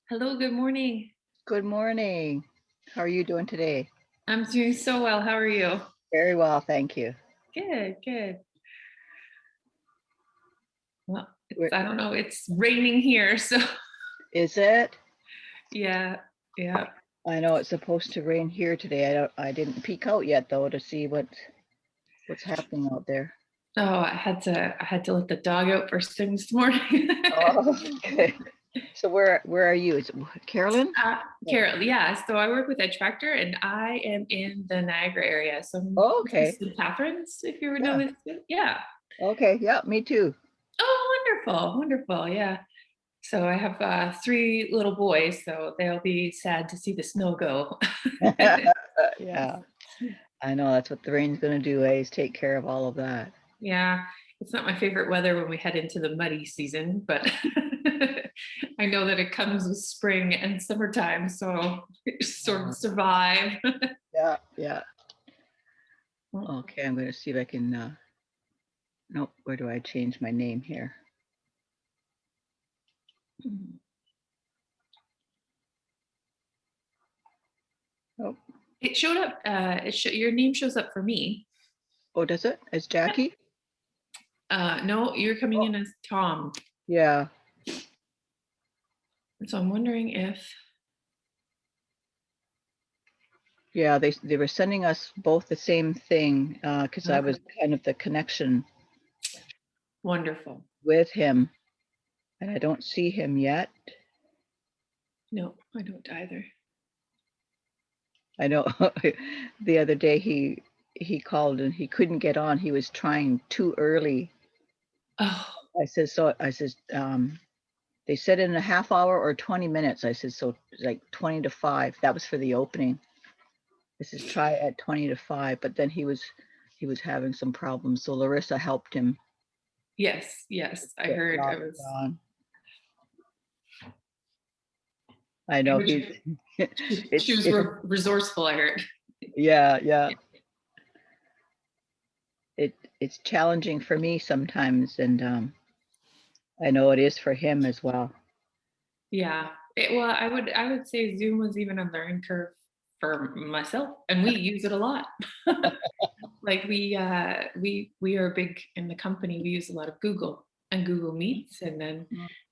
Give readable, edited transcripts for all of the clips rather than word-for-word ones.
Hello, good morning. Good morning. How are you doing today? I'm doing so well. How are you? Very well, thank you. Good, good. Well, Where I don't know, it's raining here, so is it? yeah, yeah. I know it's supposed to rain here today. I didn't peek out yet though to see what's happening out there. Oh, I had to let the dog out first thing this morning. Oh, okay. So where are you? Is it Carolyn? No. Carol, yeah. So I work with Edge Factor and I am in the Niagara area. So I'm Oh, close to okay. St. Catharines, if you would know Yeah. this. Yeah. Okay. Yeah, me too. Oh, wonderful, wonderful. Yeah. So I have three little boys, so they'll be sad to see the snow go. Yeah. I know that's what the rain's gonna do, is take care of all of that. Yeah, it's not my favorite weather when we head into the muddy season, but I know that it comes with spring and summertime, so sort Uh, of survive. yeah, yeah. Okay, I'm gonna see if I can nope, where do I change my name here? Oh, It showed up. Your name shows up for me. oh, does it? As Jackie? No, you're coming Oh, in as Tom. yeah. So I'm wondering if Yeah, they were sending us both the same thing, because I okay, was kind of the connection wonderful. with him, and I don't see him yet. No, I don't either. I know the other day he called and he couldn't get on. He was trying too early. Oh, I said, they said in a half hour or 20 minutes. I said, so like 20 to 5. That was for the opening. This is try at 20 to 5, but then he was having some problems. So Larissa helped him yes, yes. I get heard it logged was. on. I know he's She was it's resourceful. I heard. yeah, yeah. It's challenging for me sometimes, and I know it is for him as well. Yeah. Well, I would say Zoom was even a learning curve for myself, and we use it a lot. Like we are big in the company. We use a lot of Google and Google Meets, and then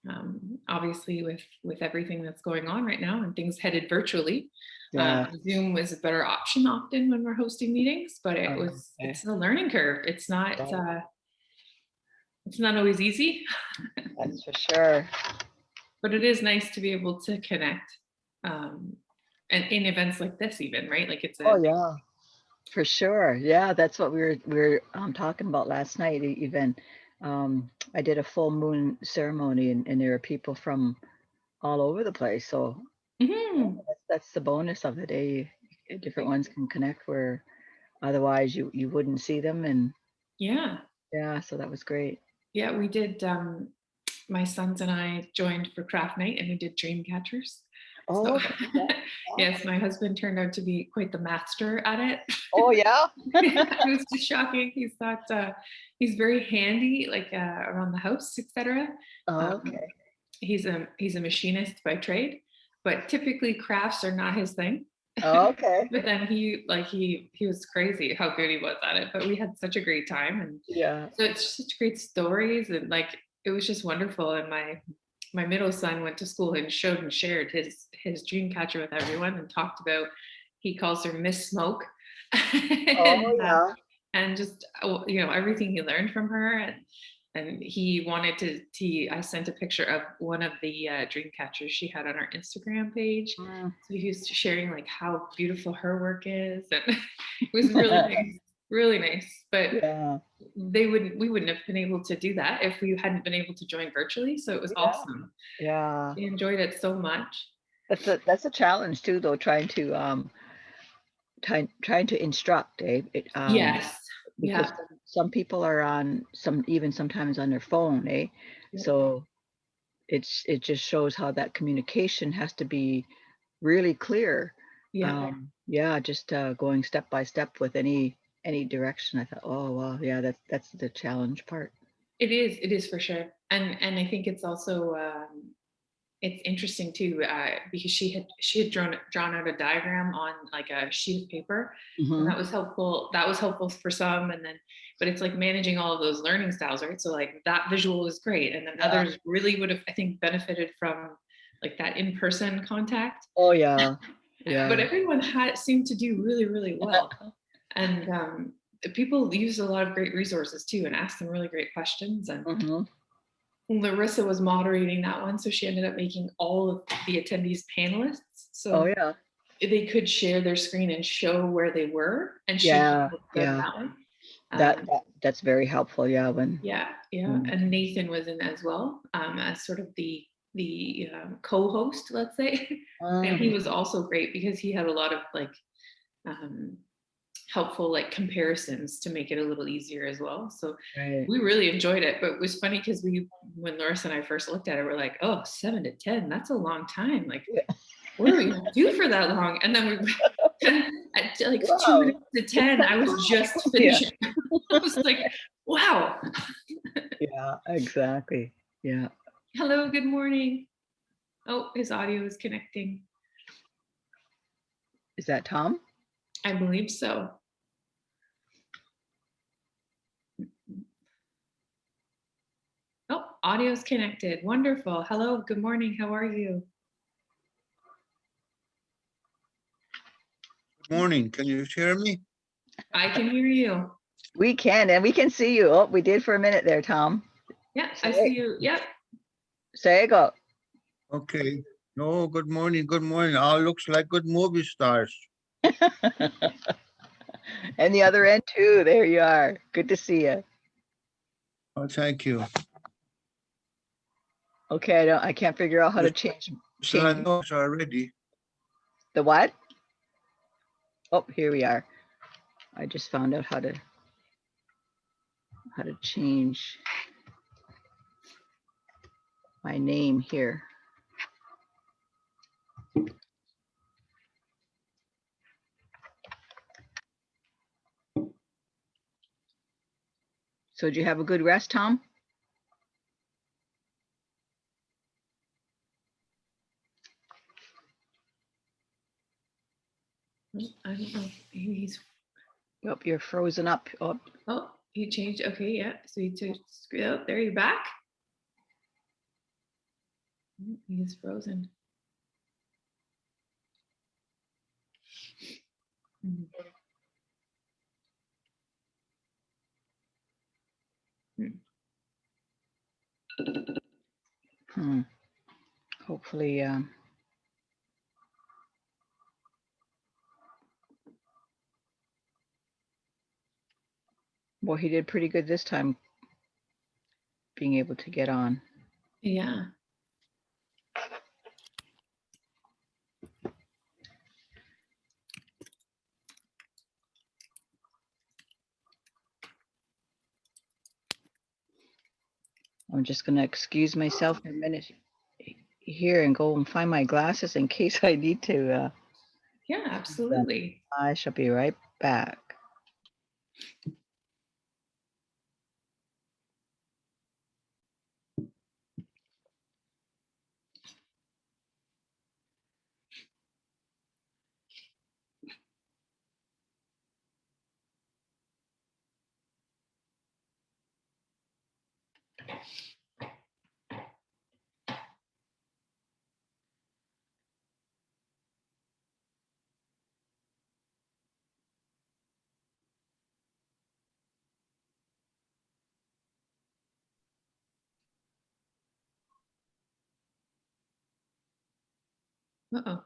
Mm, obviously with everything that's going on right now and things headed virtually, yeah. Zoom was a better option often when we're hosting meetings. But Okay. it's a learning curve. Right. It's not always easy, That's for sure. but it is nice to be able to connect. Um, and in events like this, even right, like it's Oh a yeah, for sure. Yeah, that's what we were talking about last night. Even I did a full moon ceremony, and there are people from all over the place. So yeah, Mhm. that's the bonus of it. Different ones can connect where otherwise you wouldn't see them, and Yeah, yeah, so that was great. yeah, we did. My sons and I joined for craft night and we did dream catchers. So Oh, yeah. yes, my husband turned out to be quite the master at it. Oh, yeah? It was just shocking. He's very handy, like around the house, etc. Oh, Um, okay. he's a machinist by trade, but typically crafts are not his thing. Oh, okay. But then he was crazy how good he was at it. But we had such a great time, and Yeah. so it's such great stories, and like it was just wonderful. And my middle son went to school and showed and shared his dream catcher with everyone and talked about, he calls her Miss Smoke, Oh, yeah. and just everything he learned from her. And he wanted I sent a picture of one of the dream catchers she had on her Instagram page. Mm. So he was sharing like how beautiful her work is, and it was really nice, really nice. But Yeah. we wouldn't have been able to do that if we hadn't been able to join virtually. So it was Yeah. awesome. Yeah. We enjoyed it so much. That's a challenge too, though, trying to instruct, Yes. because Yeah. some people are on even sometimes on their phone, eh? So it just shows how that communication has to be really clear. Yeah. Yeah, just going step by step with any direction. I thought, oh wow, yeah, that's the challenge part. It is for sure. And I think it's also it's interesting too, because she had drawn out a diagram on like a sheet of paper, and Mhm. that was helpful. That was helpful for some, and then, but it's like managing all of those learning styles, right? So like that visual was great, and then Yeah. others really would have, I think, benefited from like that in-person contact. Oh, yeah. But Yeah. everyone had seemed to do really, really well, and people used a lot of great resources too, and asked some really great questions. And Mhm. Larissa was moderating that one, so she ended up making all of the attendees panelists. Oh, So yeah. they could share their screen and show where they were, and she Yeah, helped them yeah. that way. That's very helpful, yeah, when Yeah, yeah. when And Nathan was in as well, as sort of the co-host, let's say. And he Mm, was also great because he had a lot of like um, helpful like comparisons to make it a little easier as well. So right. we really enjoyed it. But it was funny because when Larissa and I first looked at it, we're like, oh, 7 to 10, that's a long time. Like, Yeah. what are we gonna do for that long? And then we at like two Wow. minutes to 10, I was just Yeah. finishing. I was like, wow. Yeah, exactly. Yeah. Hello, good morning. Oh, his audio is connecting. Is that Tom? I believe so. Oh, audio is connected. Wonderful. Hello, good morning. How are you? Morning. Can you hear me? I can hear you. We can, and we can see you. Oh, we did for a minute there, Tom. Yeah, I see you. Yep. There you go. Okay. No, good morning. Good morning. All looks like good movie stars. And the other end too. There you are. Good to see you. Oh, thank you. Okay, I can't figure out how to change So I change know it's already. the what? Oh, here we are. I just found out how to change my name here. So did you have a good rest, Tom? I don't know. Maybe he's. Oh, you're frozen up. Oh, Oh, he changed. Okay, yeah. So he took. Oh, there you're back. Oh, he's frozen. Hmm. hopefully, well, he did pretty good this time being able to get on. Yeah. I'm just going to excuse myself for a minute here and go and find my glasses in case I need to. Yeah, absolutely. I shall be right back. Uh-oh.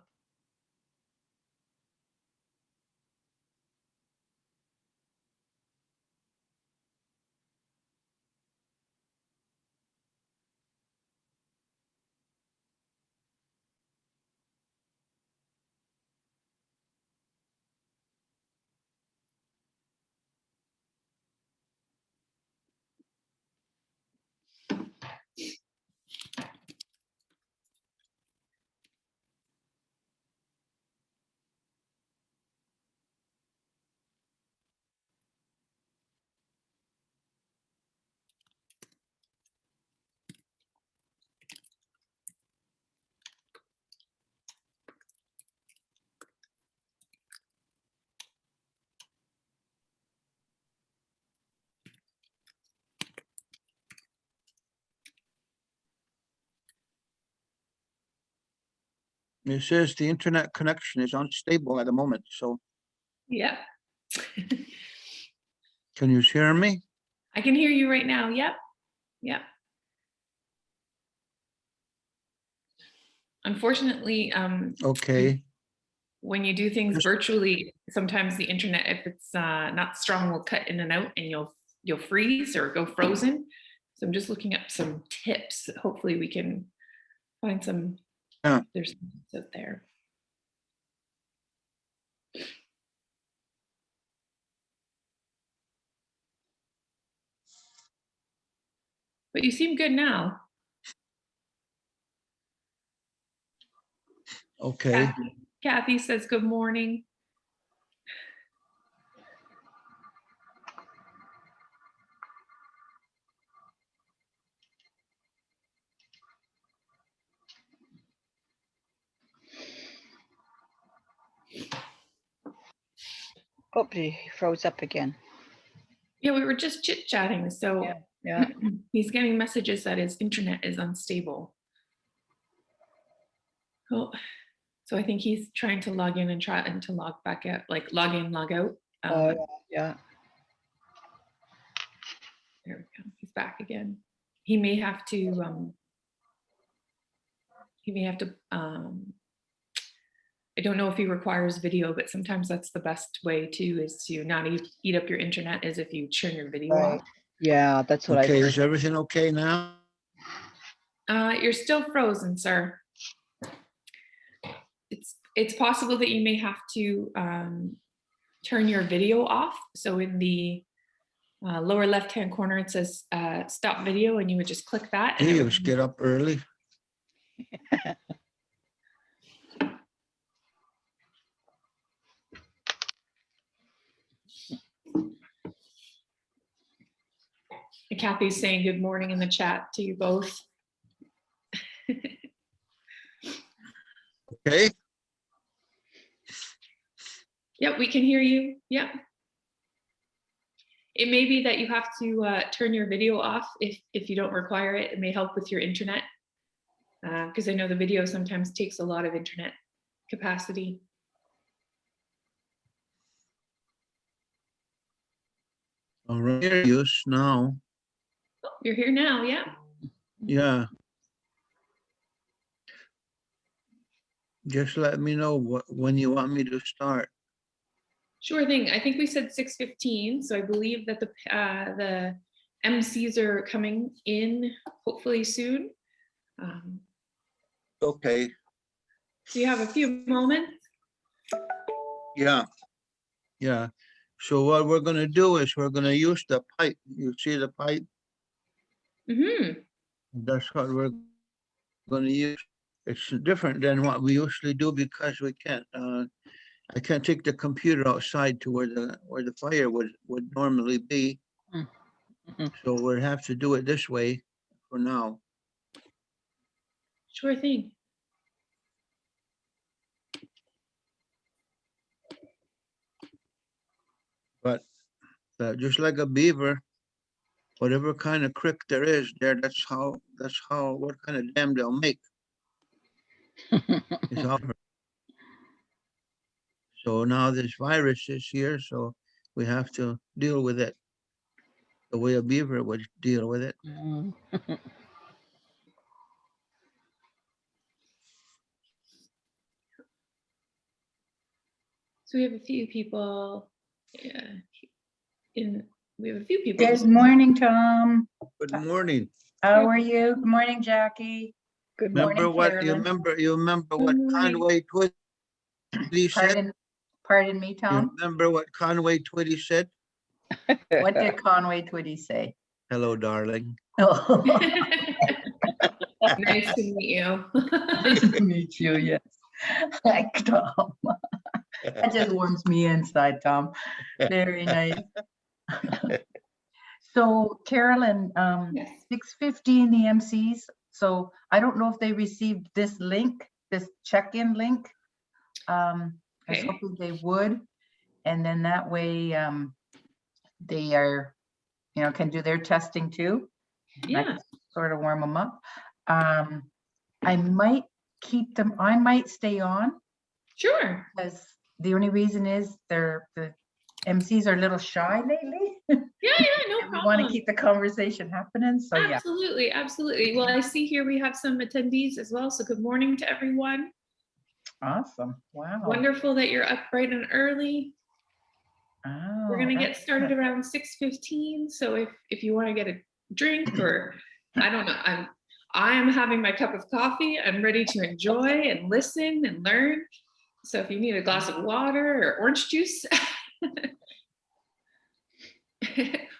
It says the internet connection is unstable at the moment, so Yeah. can you hear me? I can hear you right now. Yep. Yep. Unfortunately, Okay, when you do things Just- virtually, sometimes the internet, if it's not strong, will cut in and out, and you'll freeze or go frozen. So I'm just looking up some tips. Hopefully, we can find some. Yeah. There's some tips out there. But you seem good now. okay. Kathy says good morning. Oh, he froze up again. Yeah, we were just chit chatting. So Yeah. he's getting messages that his internet is unstable. Oh, so I think he's trying to log in and try to log back out, like log in, log out. Oh, yeah. There we go. He's back again. He may have to. I don't know if he requires video, but sometimes that's the best way too, is to not eat up your internet, is if you turn your video Right. off. Yeah, that's what Okay, I is everything okay now? You're still frozen, sir. It's possible that you may have to turn your video off. So in the lower left-hand corner, it says stop video, and you would just click that. And Hey, it you would, just get up early. Kathy's saying good morning in the chat to you both. Okay, Yep, we can hear you. Yep. It may be that you have to turn your video off if you don't require it. It may help with your internet, because I know the video sometimes takes a lot of internet capacity. all right, here use now. Oh, you're here now, yeah. Yeah. Just let me know when you want me to start. Sure thing. I think we said 6:15, so I believe that the MCs are coming in hopefully soon. Okay, So you have a few moments. yeah, yeah. So what we're gonna do is we're gonna use the pipe. You see the pipe? Mm-hmm. That's what we're gonna use. It's different than what we usually do because we can't, I can't take the computer outside to where the fire would normally be. Mhm. So we'll have to do it this way for now. Sure thing. But just like a beaver, whatever kind of creek there is there, that's what kind of dam they'll make. Is how. So now this virus is here, so we have to deal with it the way a beaver would deal with it. Mhm. So we have a few people. Yeah. We have a few people. Good morning, Tom. Good morning. How are you? Good morning, Jackie. Good morning. Remember what you Carolyn. remember what Good morning. Conway Twitty said? Pardon me, You Tom. remember what Conway Twitty said? What did Conway Twitty say? Hello, darling. Oh, Nice to meet you. nice to meet you, yes. Like Tom. That just warms me inside, Tom. Very nice. So Carolyn, Yes. 6:15, the MCs. So I don't know if they received this link, this check-in link. I was Okay. hoping they would. And then that way they are, can do their testing too. That Yeah. can sort of warm them up. I might keep them, I might stay on, Sure. because the only reason is the MCs are a little shy lately. Yeah, no And we want problem. to keep the conversation happening, so yeah. Absolutely, absolutely. Well, I see here we have some attendees as well. So good morning to everyone. Awesome, wow. Wonderful that you're up bright and early. We're Oh, gonna get started excellent. around 6:15. So if you want to get a drink or I don't know, I am having my cup of coffee. I'm ready to enjoy and listen and learn. So if you need a glass of water or orange juice.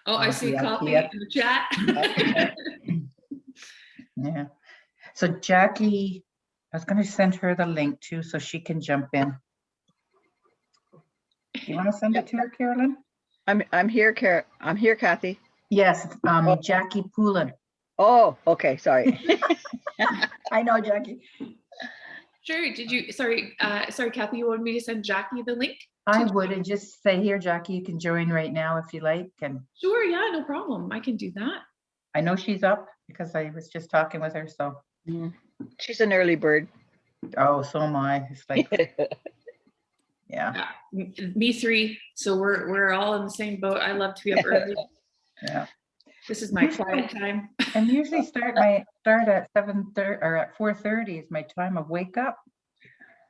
Oh, I see coffee Yep. in the chat. Yeah, so Jackie, I was gonna send her the link too, so she can jump in. You want to send it to her, Carolyn? I'm here, I'm here, Kathy. Yes, Oh. Jackie Poulin. Oh, okay, sorry. I know, Jackie. Sure. Did you, sorry, Kathy, you wanted me to send Jackie the link? I would and just say, here, Jackie, you can join right now if you like. And Sure, yeah, no problem. I can do that. I know she's up because I was just talking with her, so. Mm. She's an early bird. Oh, so am I. It's like, yeah, Me three. So we're all in the same boat. I love to be up early. yeah. This is my quiet time. And usually start at 7:30 or at 4:30 is my time of wake up.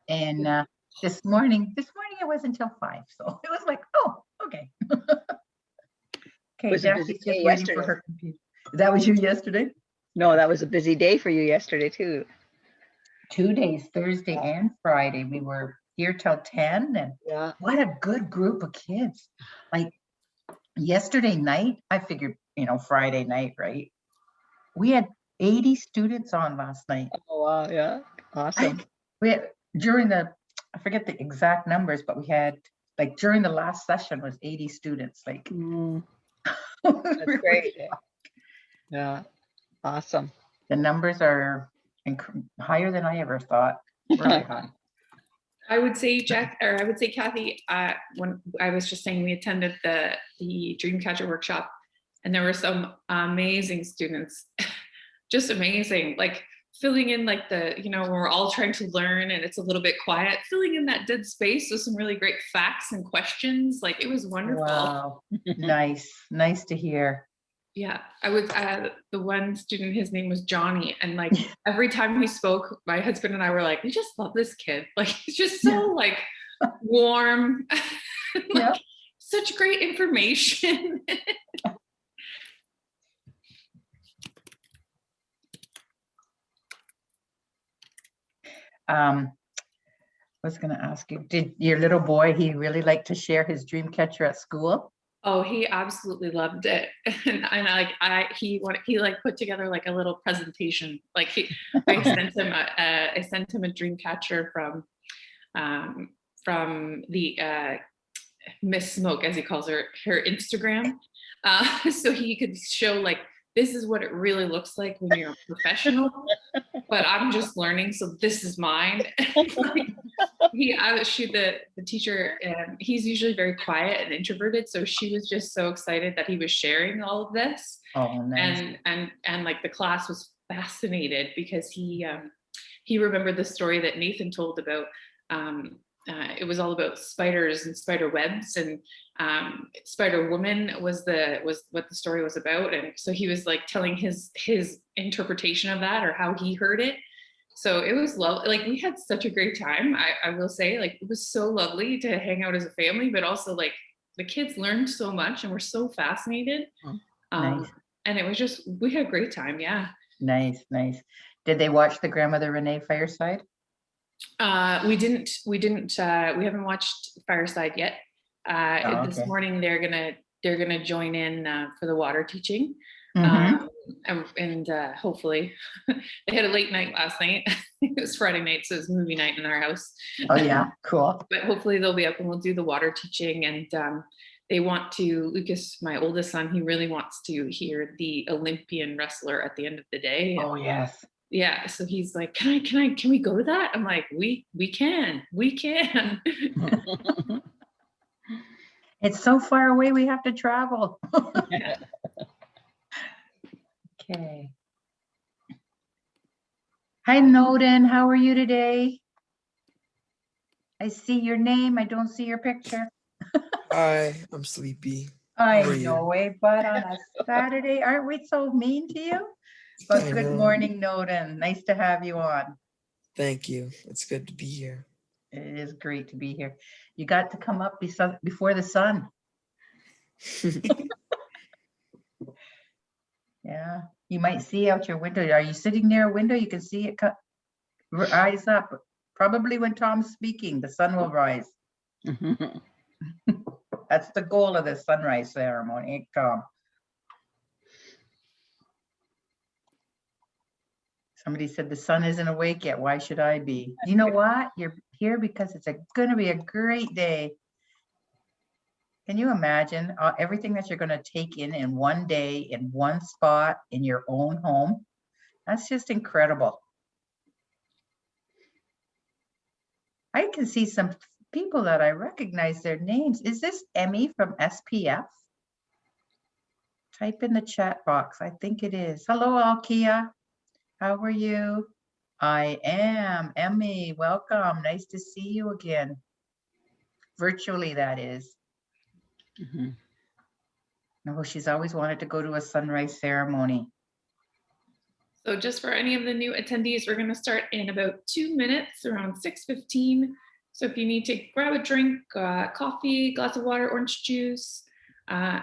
And this morning it was until 5. So it was like, oh, okay. Okay, Was a busy Jackie's day just waiting for yesterday. her computer. That was you yesterday? No, that was a busy day for you yesterday too. 2 days, Thursday and Friday. We were here till 10, and Yeah. what a good group of kids. Like yesterday night, I figured, Friday night, right? We had 80 students on last night. Oh, wow, yeah. Awesome. We had, I forget the exact numbers, but we had, like, during the last session was 80 students. Like, Mm, that's great. Yeah, awesome. The numbers are higher than I ever thought. Really high. I would say Kathy, when I was just saying we attended the Dreamcatcher workshop and there were some amazing students, just amazing, like filling in like we're all trying to learn and it's a little bit quiet, filling in that dead space with some really great facts and questions. Like it was wonderful. Wow. Nice to hear. Yeah, I was the one student, his name was Johnny, and like every time he spoke, my husband and I were like, we just love this kid. Like he's just so like warm, Yeah. such great information. I was going to ask you, did your little boy, he really like to share his dream catcher at school? Oh, he absolutely loved it, and he put together like a little presentation. Like I sent him a dream catcher from the Miss Smoke, as he calls her Instagram, so he could show like this is what it really looks like when you're a professional. But I'm just learning, so this is mine. The teacher, he's usually very quiet and introverted, so she was just so excited that he was sharing all of this. Oh, nice. And like the class was fascinated because he remembered the story that Nathan told about. It was all about spiders and spider webs, and Spider Woman was what the story was about. And so he was like telling his interpretation of that or how he heard it. So it was lovely. Like we had such a great time. I will say, like it was so lovely to hang out as a family, but also like the kids learned so much and were so fascinated. Nice. And it was just, we had a great time. Yeah. Nice. Did they watch the Grandmother Renee Fireside? We haven't watched Fireside yet. This Okay. morning they're gonna join in for the water teaching. Mhm. And hopefully they had a late night last night. It was Friday night, so it was movie night in our house. Oh yeah, cool. But hopefully they'll be up and we'll do the water teaching. And they want to, Lucas, my oldest son, he really wants to hear the Olympian wrestler at the end of the day. Oh yes. Yeah, so he's like, can we go to that? I'm like, we can. It's so far away, we have to travel. Okay. Hi, Noden. How are you today? I see your name. I don't see your picture. Hi, I'm sleepy. I How are you? know it, but on a Saturday, aren't we so mean to you? But I good know. morning, Noden. Nice to have you on. Thank you. It's good to be here. It is great to be here. You got to come up before the sun. Yeah, you might see out your window. Are you sitting near a window? You can see it rise up. Probably when Tom's speaking, the sun will rise. That's the goal of the sunrise ceremony, Tom. Somebody said the sun isn't awake yet. Why should I be? You know what? You're here because it's gonna be a great day. Can you imagine everything that you're gonna take in one day, in one spot, in your own home? That's just incredible. I can see some people that I recognize their names. Is this Emmy from SPF? Type in the chat box. I think it is. Hello, Alkia. How are you? I am Emmy. Welcome. Nice to see you again. Virtually, that is. Mhm. No, she's always wanted to go to a sunrise ceremony. So just for any of the new attendees, we're going to start in about 2 minutes, around 6:15. So if you need to grab a drink, coffee, glass of water, orange juice,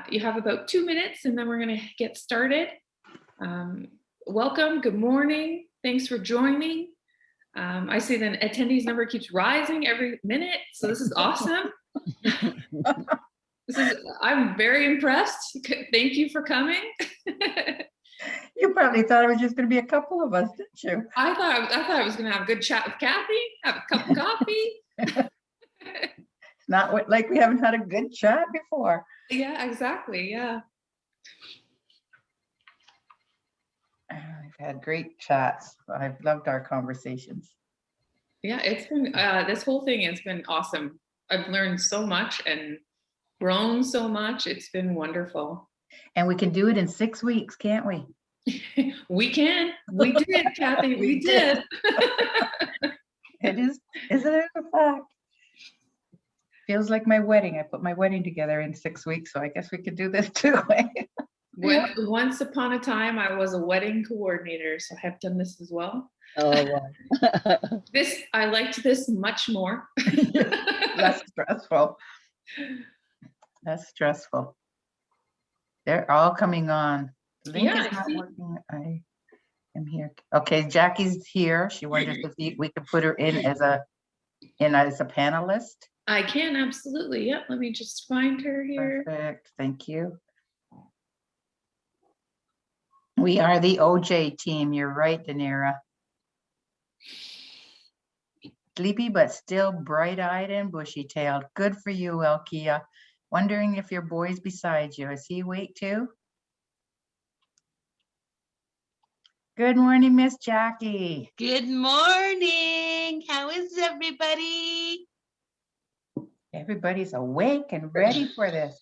you have about 2 minutes, and then we're going to get started. Welcome. Good morning. Thanks for joining. I see the attendees number keeps rising every minute, so this is awesome. I'm very impressed. Thank you for coming. You probably thought it was just going to be a couple of us, didn't you? I thought I was going to have a good chat with Kathy, have a cup of coffee. It's not like we haven't had a good chat before. Yeah, exactly. Yeah. I've had great chats. I've loved our conversations. Yeah, it's been, this whole thing has been awesome. I've learned so much and grown so much. It's been wonderful. And we can do it in 6 weeks, can't we? We can. We did, Kathy. We did. It is, isn't it a fact? Feels like my wedding. I put my wedding together in 6 weeks, so I guess we could do this too. Once upon a time, I was a wedding coordinator, so I have done this as well. Oh, wow. I liked this much more. Less stressful. Less stressful. They're all coming on. The link Yeah, is I not see. working. I am here. Okay, Jackie's here. She wonders if we could put her in as a panelist. I can, absolutely. Yep, let me just find her here. Perfect. Thank you. We are the OJ team. You're right, Danira. Sleepy, but still bright-eyed and bushy-tailed. Good for you, Elkia. Wondering if your boy's beside you. Is he awake too? Good morning, Miss Jackie. Good morning. How is everybody? Everybody's awake and ready for this.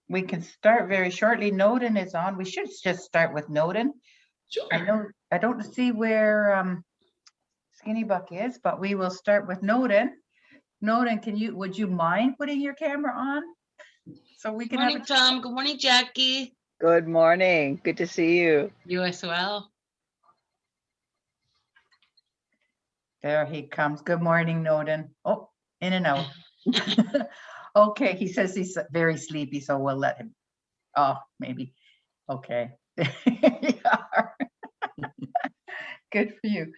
We can start very shortly. Noden is on. We should just start with Noden. Sure. I don't see where Skinny Buck is, but we will start with Noden. Noden, would you mind putting your camera on? So we Good can morning, Tom. Good morning, Jackie. Good morning. Good to see you. You as well. There he comes. Good morning, Noden. Oh, in and out. Okay, he says he's very sleepy, so we'll let him. Oh, maybe. Okay. There you are. Good for you.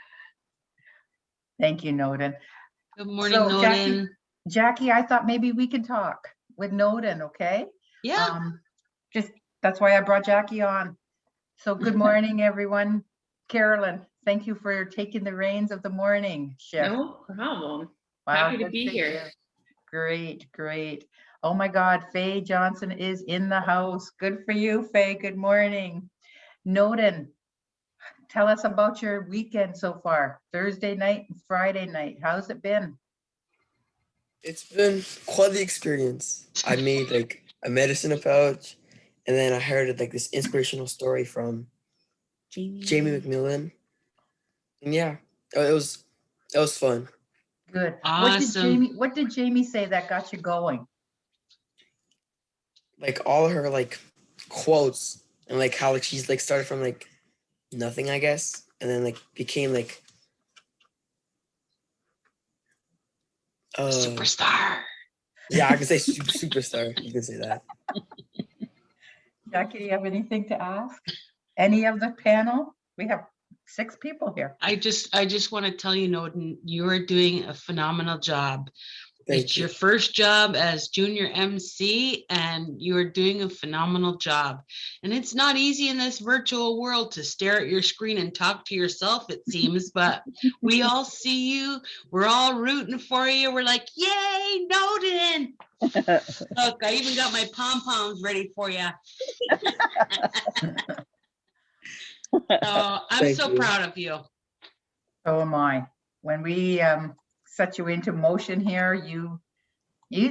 Thank you, Noden. Good morning, So, Noden. Jackie, I thought maybe we could talk with Noden, okay? Yeah. That's why I brought Jackie on. So good morning, everyone. Carolyn, thank you for taking the reins of the morning shift. No problem. Wow, Happy to good be for here. you. Great, great. Oh my God, Faye Johnson is in the house. Good for you, Faye. Good morning. Noden, tell us about your weekend so far. Thursday night and Friday night. How's it been? It's been quite the experience. I made like a medicine pouch, and then I heard like this inspirational story from Jamie McMillan. And yeah, it was fun. Good. Awesome. What did Jamie say that got you going? Like all her like quotes and like how like she's like started from like nothing, I guess, and then like became like Superstar. yeah, I can say superstar. You can say that. Jackie, do you have anything to ask? Any of the panel? We have 6 people here. I just want to tell you, Noden, you are doing a phenomenal job. Thank It's you. your first job as junior MC, and you are doing a phenomenal job. And it's not easy in this virtual world to stare at your screen and talk to yourself, it seems, but we all see you. We're all rooting for you. We're like, yay, Noden. Look, I even got my pom-poms ready for you. I'm Thank so you. proud of you. So am I. When we set you into motion here, you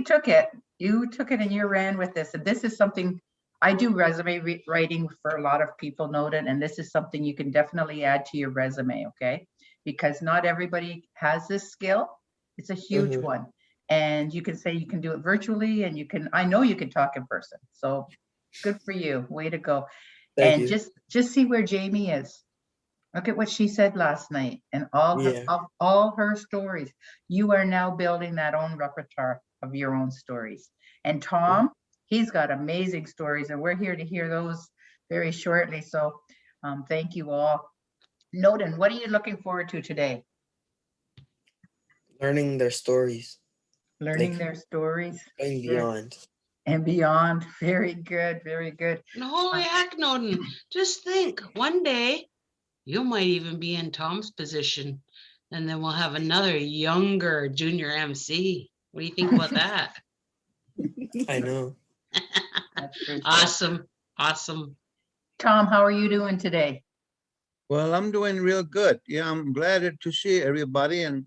took it. You took it and you ran with this. And this is something I do resume writing for a lot of people, Noted, and this is something you can definitely add to your resume, okay? Because not everybody has this skill. It's a huge Mhm. one. And you can say you can do it virtually, and I know you can talk in person. So good for you. Way to go. Thank And you. just see where Jamie is. Look at what she said last night and all her, Yeah. of all her stories. You are now building that own repertoire of your own stories. And Tom, he's got amazing stories, and we're here to hear those very shortly. So thank you all. Noden, what are you looking forward to today? Learning their stories. Learning Like- their stories. Going Sure. beyond. And beyond. Very good, very good. And holy heck, Noden, just think, one day you might even be in Tom's position, and then we'll have another younger junior MC. What do you think about that? I know. That's for sure. Awesome, awesome. Tom, how are you doing today? Well, I'm doing real good. Yeah, I'm glad to see everybody. And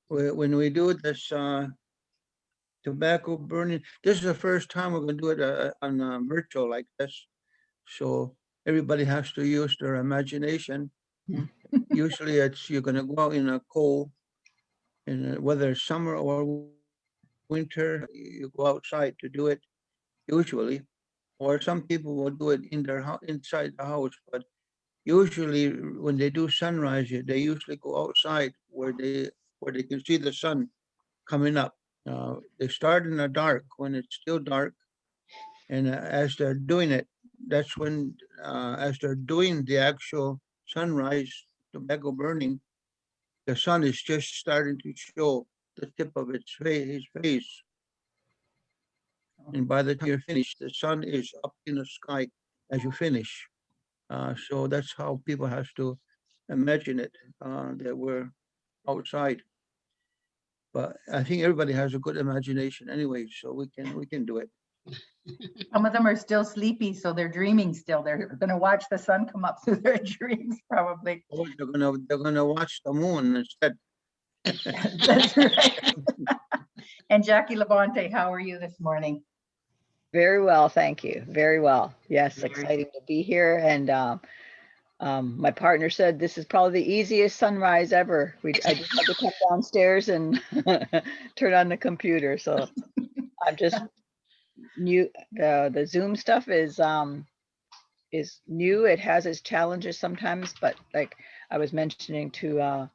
when we do this tobacco burning, this is the first time we're going to do it on virtual like this. So everybody has to use their imagination. Usually you're going to go out in a cold, whether it's summer or winter, you go outside to do it usually. Or some people will do it in their inside the house, but usually when they do sunrise, they usually go outside where they can see the sun coming up. They start in the dark when it's still dark, and as they're doing it, that's when as they're doing the actual sunrise tobacco burning, the sun is just starting to show the tip of his face. And by the time you're finished, the sun is up in the sky as you finish. So that's how people have to imagine it, that we're outside. But I think everybody has a good imagination anyway, so we can do it. Some of them are still sleepy, so they're dreaming still. They're gonna watch the sun come up through their dreams, probably. Oh, they're gonna watch the moon instead. That's right. And Jackie Labonte, how are you this morning? Very well, thank you. Very well. Yes, Very exciting to be here. And my partner said this is probably the easiest sunrise ever. I just had to come downstairs and turn on the computer. So I'm just new. The Zoom stuff is new. It has its challenges sometimes, but like I was mentioning to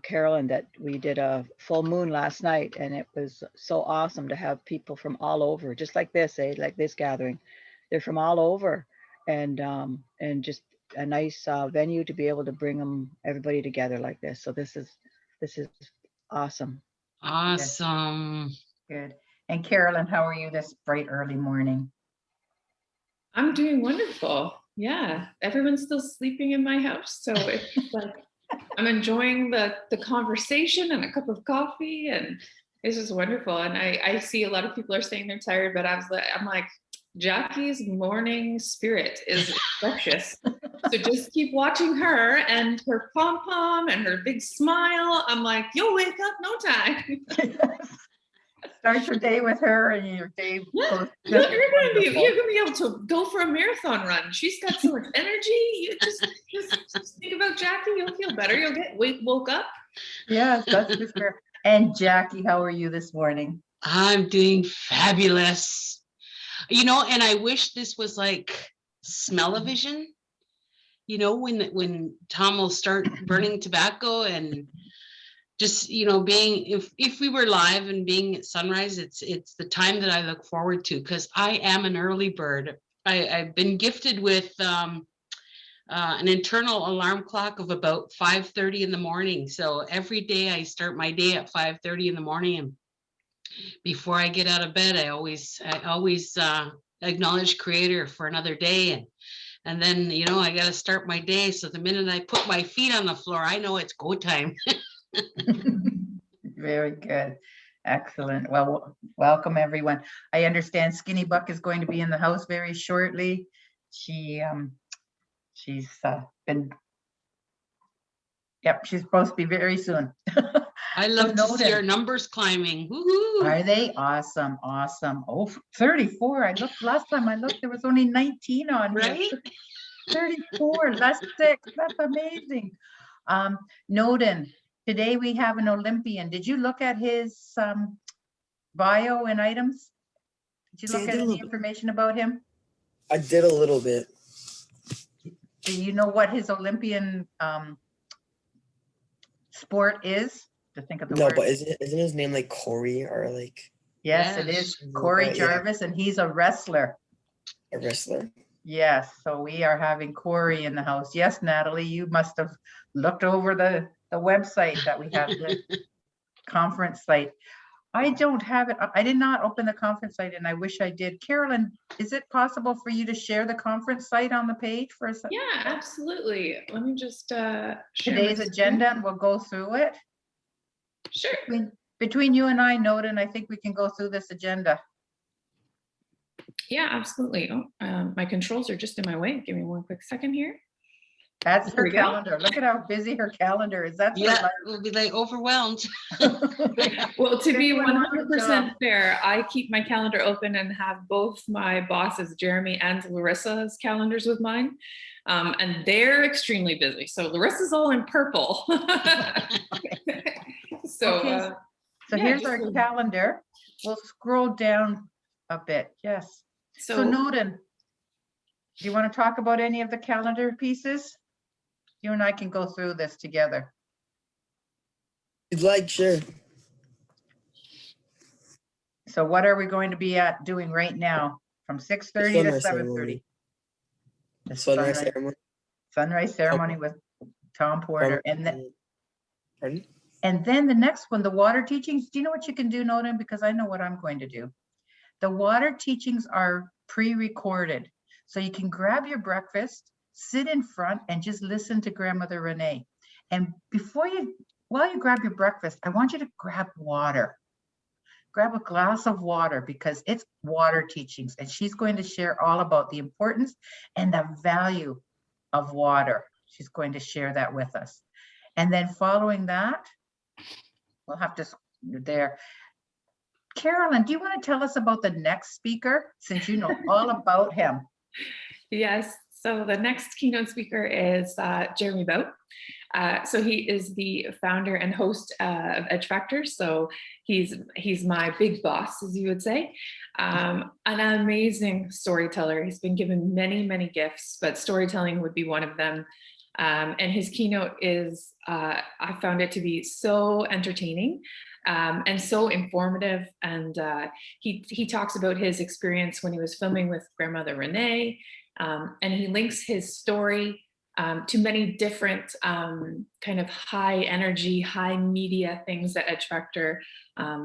Carolyn that we did a full moon last night, and it was so awesome to have people from all over, just like this, like this gathering. They're from all over, and just a nice venue to be able to bring everybody together like this. So this is awesome. Awesome. Good. And Carolyn, how are you this bright early morning? I'm doing wonderful. Yeah, everyone's still sleeping in my house, so it's like I'm enjoying the conversation and a cup of coffee, and it's just wonderful. And I see a lot of people are saying they're tired, but I'm like, Jackie's morning spirit is infectious. So just keep watching her and her pom-pom and her big smile. I'm like, you'll wake up no time. start your day with her and your day Yeah, goes you're just gonna be wonderful. able to go for a marathon run. She's got so much energy. You just think about Jackie. You'll feel better. You'll get woke up. Yes, that's for sure. And Jackie, how are you this morning? I'm doing fabulous. You know, and I wish this was like smell-o-vision. You know, when Tom will start burning tobacco and just, you know, being, if we were live and being at sunrise, it's the time that I look forward to, because I am an early bird. I've been gifted with an internal alarm clock of about 5:30 in the morning. So every day I start my day at 5:30 in the morning, and before I get out of bed, I always acknowledge Creator for another day, and then, you know, I got to start my day. So the minute I put my feet on the floor, I know it's go time. Very good. Excellent. Well, welcome everyone. I understand Skinny Buck is going to be in the house very shortly. She's been, yep, she's supposed to be very soon. I love to see noted. our numbers climbing. Woohoo! Are they awesome? Awesome. Oh, 34. I looked last time I looked, there was only 19 on here. Right? 34, less 6. That's amazing. Noden, today we have an Olympian. Did you look at his bio and items? Did you look at any information about him? I did a little bit. Do you know what his Olympian sport is? To think of the No, word. but isn't his name like Corey or like Yes, it is Corey Yeah. Jarvis, and he's a wrestler. a wrestler? Yes, so we are having Corey in the house. Yes, Natalie, you must have looked over the website that we have, the conference site. I don't have it. I did not open the conference site, and I wish I did. Carolyn, is it possible for you to share the conference site on the page for a second? Yeah, absolutely. Let me just share Today's my agenda, and we'll go through it. Sure. Between you and I, Noden, I think we can go through this agenda. Yeah, absolutely. Oh, my controls are just in my way. Give me one quick second here. That's There her we go. calendar. Look at how busy her calendar is. That's Yeah, we'll be like overwhelmed. Well, to be Everyone wants a 100% job. fair, I keep my calendar open and have both my bosses, Jeremy and Larissa's calendars with mine. And they're extremely busy. So Larissa's all in purple. So, Okay, so yeah, here's just our a- calendar. We'll scroll down a bit. Yes. So so Noden, do you want to talk about any of the calendar pieces? You and I can go through this together. You'd like, sure. So what are we going to be doing right now from 6:30 to Sunrise 7:30? ceremony. The Sunrise ceremony. sunrise ceremony with Tom Porter. Pardon? And then the next one, the water teachings. Do you know what you can do, Noden? Because I know what I'm going to do. The water teachings are pre-recorded. So you can grab your breakfast, sit in front and just listen to Grandmother Renee. And while you grab your breakfast, I want you to grab water. Grab a glass of water because it's water teachings. And she's going to share all about the importance and the value of water. She's going to share that with us. And then following that, we'll have to there. Carolyn, do you want to tell us about the next speaker, since you know all about him? yes, so the next keynote speaker is Jeremy Bout. So he is the founder and host of Edge Factor. So he's my big boss, as you would say. An amazing storyteller. He's been given many, many gifts, but storytelling would be one of them. And his keynote is, I found it to be so entertaining and so informative. And he talks about his experience when he was filming with Grandmother Renee, and he links his story to many different kind of high energy, high media things that Edge Factor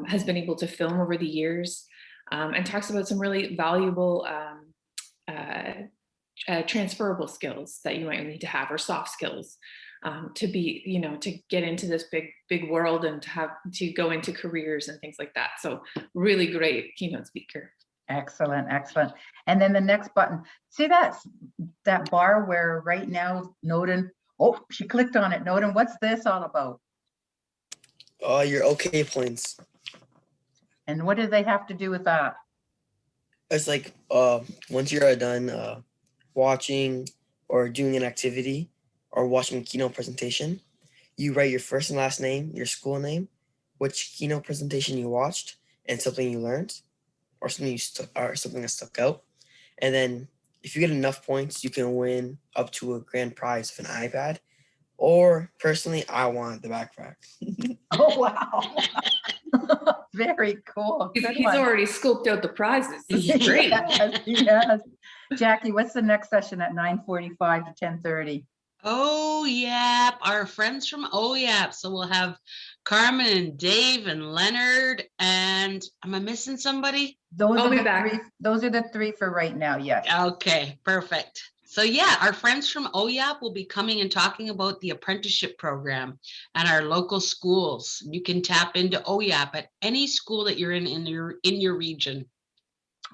has been able to film over the years, and talks about some really valuable transferable skills that you might need to have, or soft skills, to be, to get into this big world and to go into careers and things like that. So really great keynote speaker. Excellent, excellent. And then the next button, see that bar where right now Noden, oh, she clicked on it. Noden, what's this all about? Oh, your OK points. And what do they have to do with that? It's like once you're done watching or doing an activity or watching a keynote presentation, you write your first and last name, your school name, which keynote presentation you watched, and something you learned, or something something that stuck out. And then if you get enough points, you can win up to a grand prize of an iPad. Or personally, I want the backpack. Oh, wow. Very cool. Good He's one. already scoped out the prizes. This is great. Yes, yes. Jackie, what's the next session at 9:45 to 10:30? OYAP, our friends from OYAP. So we'll have Carmen and Dave and Leonard. And am I missing somebody? Those I'll are be the back. three. Those are the three for right now. Yes. Okay, perfect. So yeah, our friends from OYAP will be coming and talking about the apprenticeship program at our local schools. You can tap into OYAP at any school that you're in your region.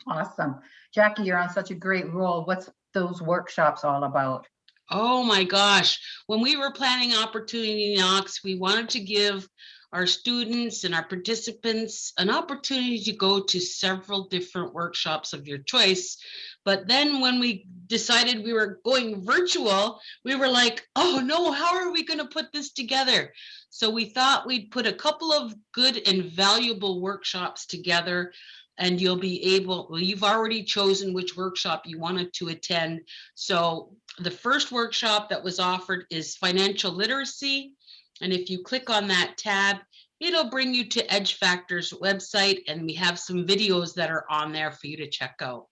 Awesome. Jackie, you're on such a great roll. What's those workshops all about? Oh my gosh. When we were planning Opportunity Knocks, we wanted to give our students and our participants an opportunity to go to several different workshops of your choice. But then when we decided we were going virtual, we were like, oh no, how are we going to put this together? So we thought we'd put a couple of good and valuable workshops together, and you'll be able, well, you've already chosen which workshop you wanted to attend. So the first workshop that was offered is financial literacy. And if you click on that tab, it'll bring you to Edge Factor's website, and we have some videos that are on there for you to check out.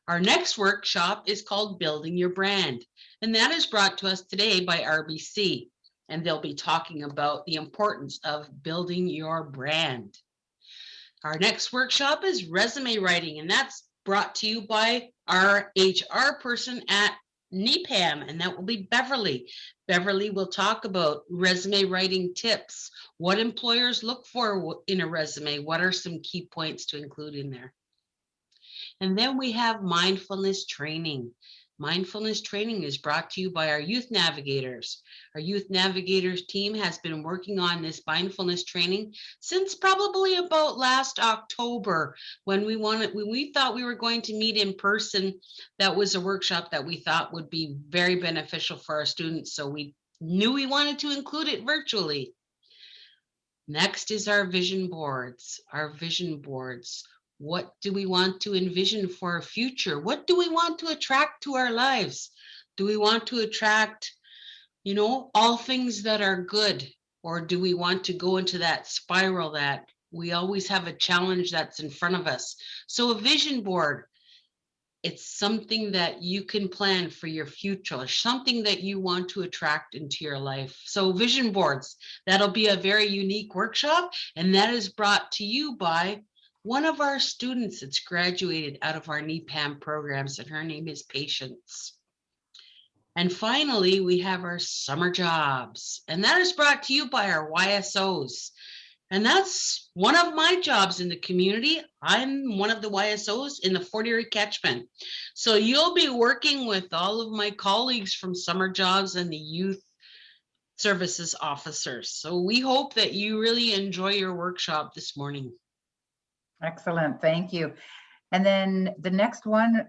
Our next workshop is called Building Your Brand, and that is brought to us today by RBC, and they'll be talking about the importance of building your brand. Our next workshop is resume writing, and that's brought to you by our HR person at NEPAM, and that will be Beverly. Beverly will talk about resume writing tips, what employers look for in a resume, what are some key points to include in there. And then we have mindfulness training. Mindfulness training is brought to you by our Youth Navigators. Our Youth Navigators team has been working on this mindfulness training since probably about last October, when we thought we were going to meet in person. That was a workshop that we thought would be very beneficial for our students, so we knew we wanted to include it virtually. Next is our vision boards. Our vision boards. What do we want to envision for our future? What do we want to attract to our lives? Do we want to attract, all things that are good? Or do we want to go into that spiral that we always have a challenge that's in front of us? So a vision board, it's something that you can plan for your future, something that you want to attract into your life. So vision boards, that'll be a very unique workshop, and that is brought to you by one of our students that's graduated out of our NEPAM programs, and her name is Patience. And finally, we have our summer jobs, and that is brought to you by our YSOs. And that's one of my jobs in the community. I'm one of the YSOs in the Fort Erie catchment. So you'll be working with all of my colleagues from summer jobs and the youth services officers. So we hope that you really enjoy your workshop this morning. Excellent. Thank you. And then the next one,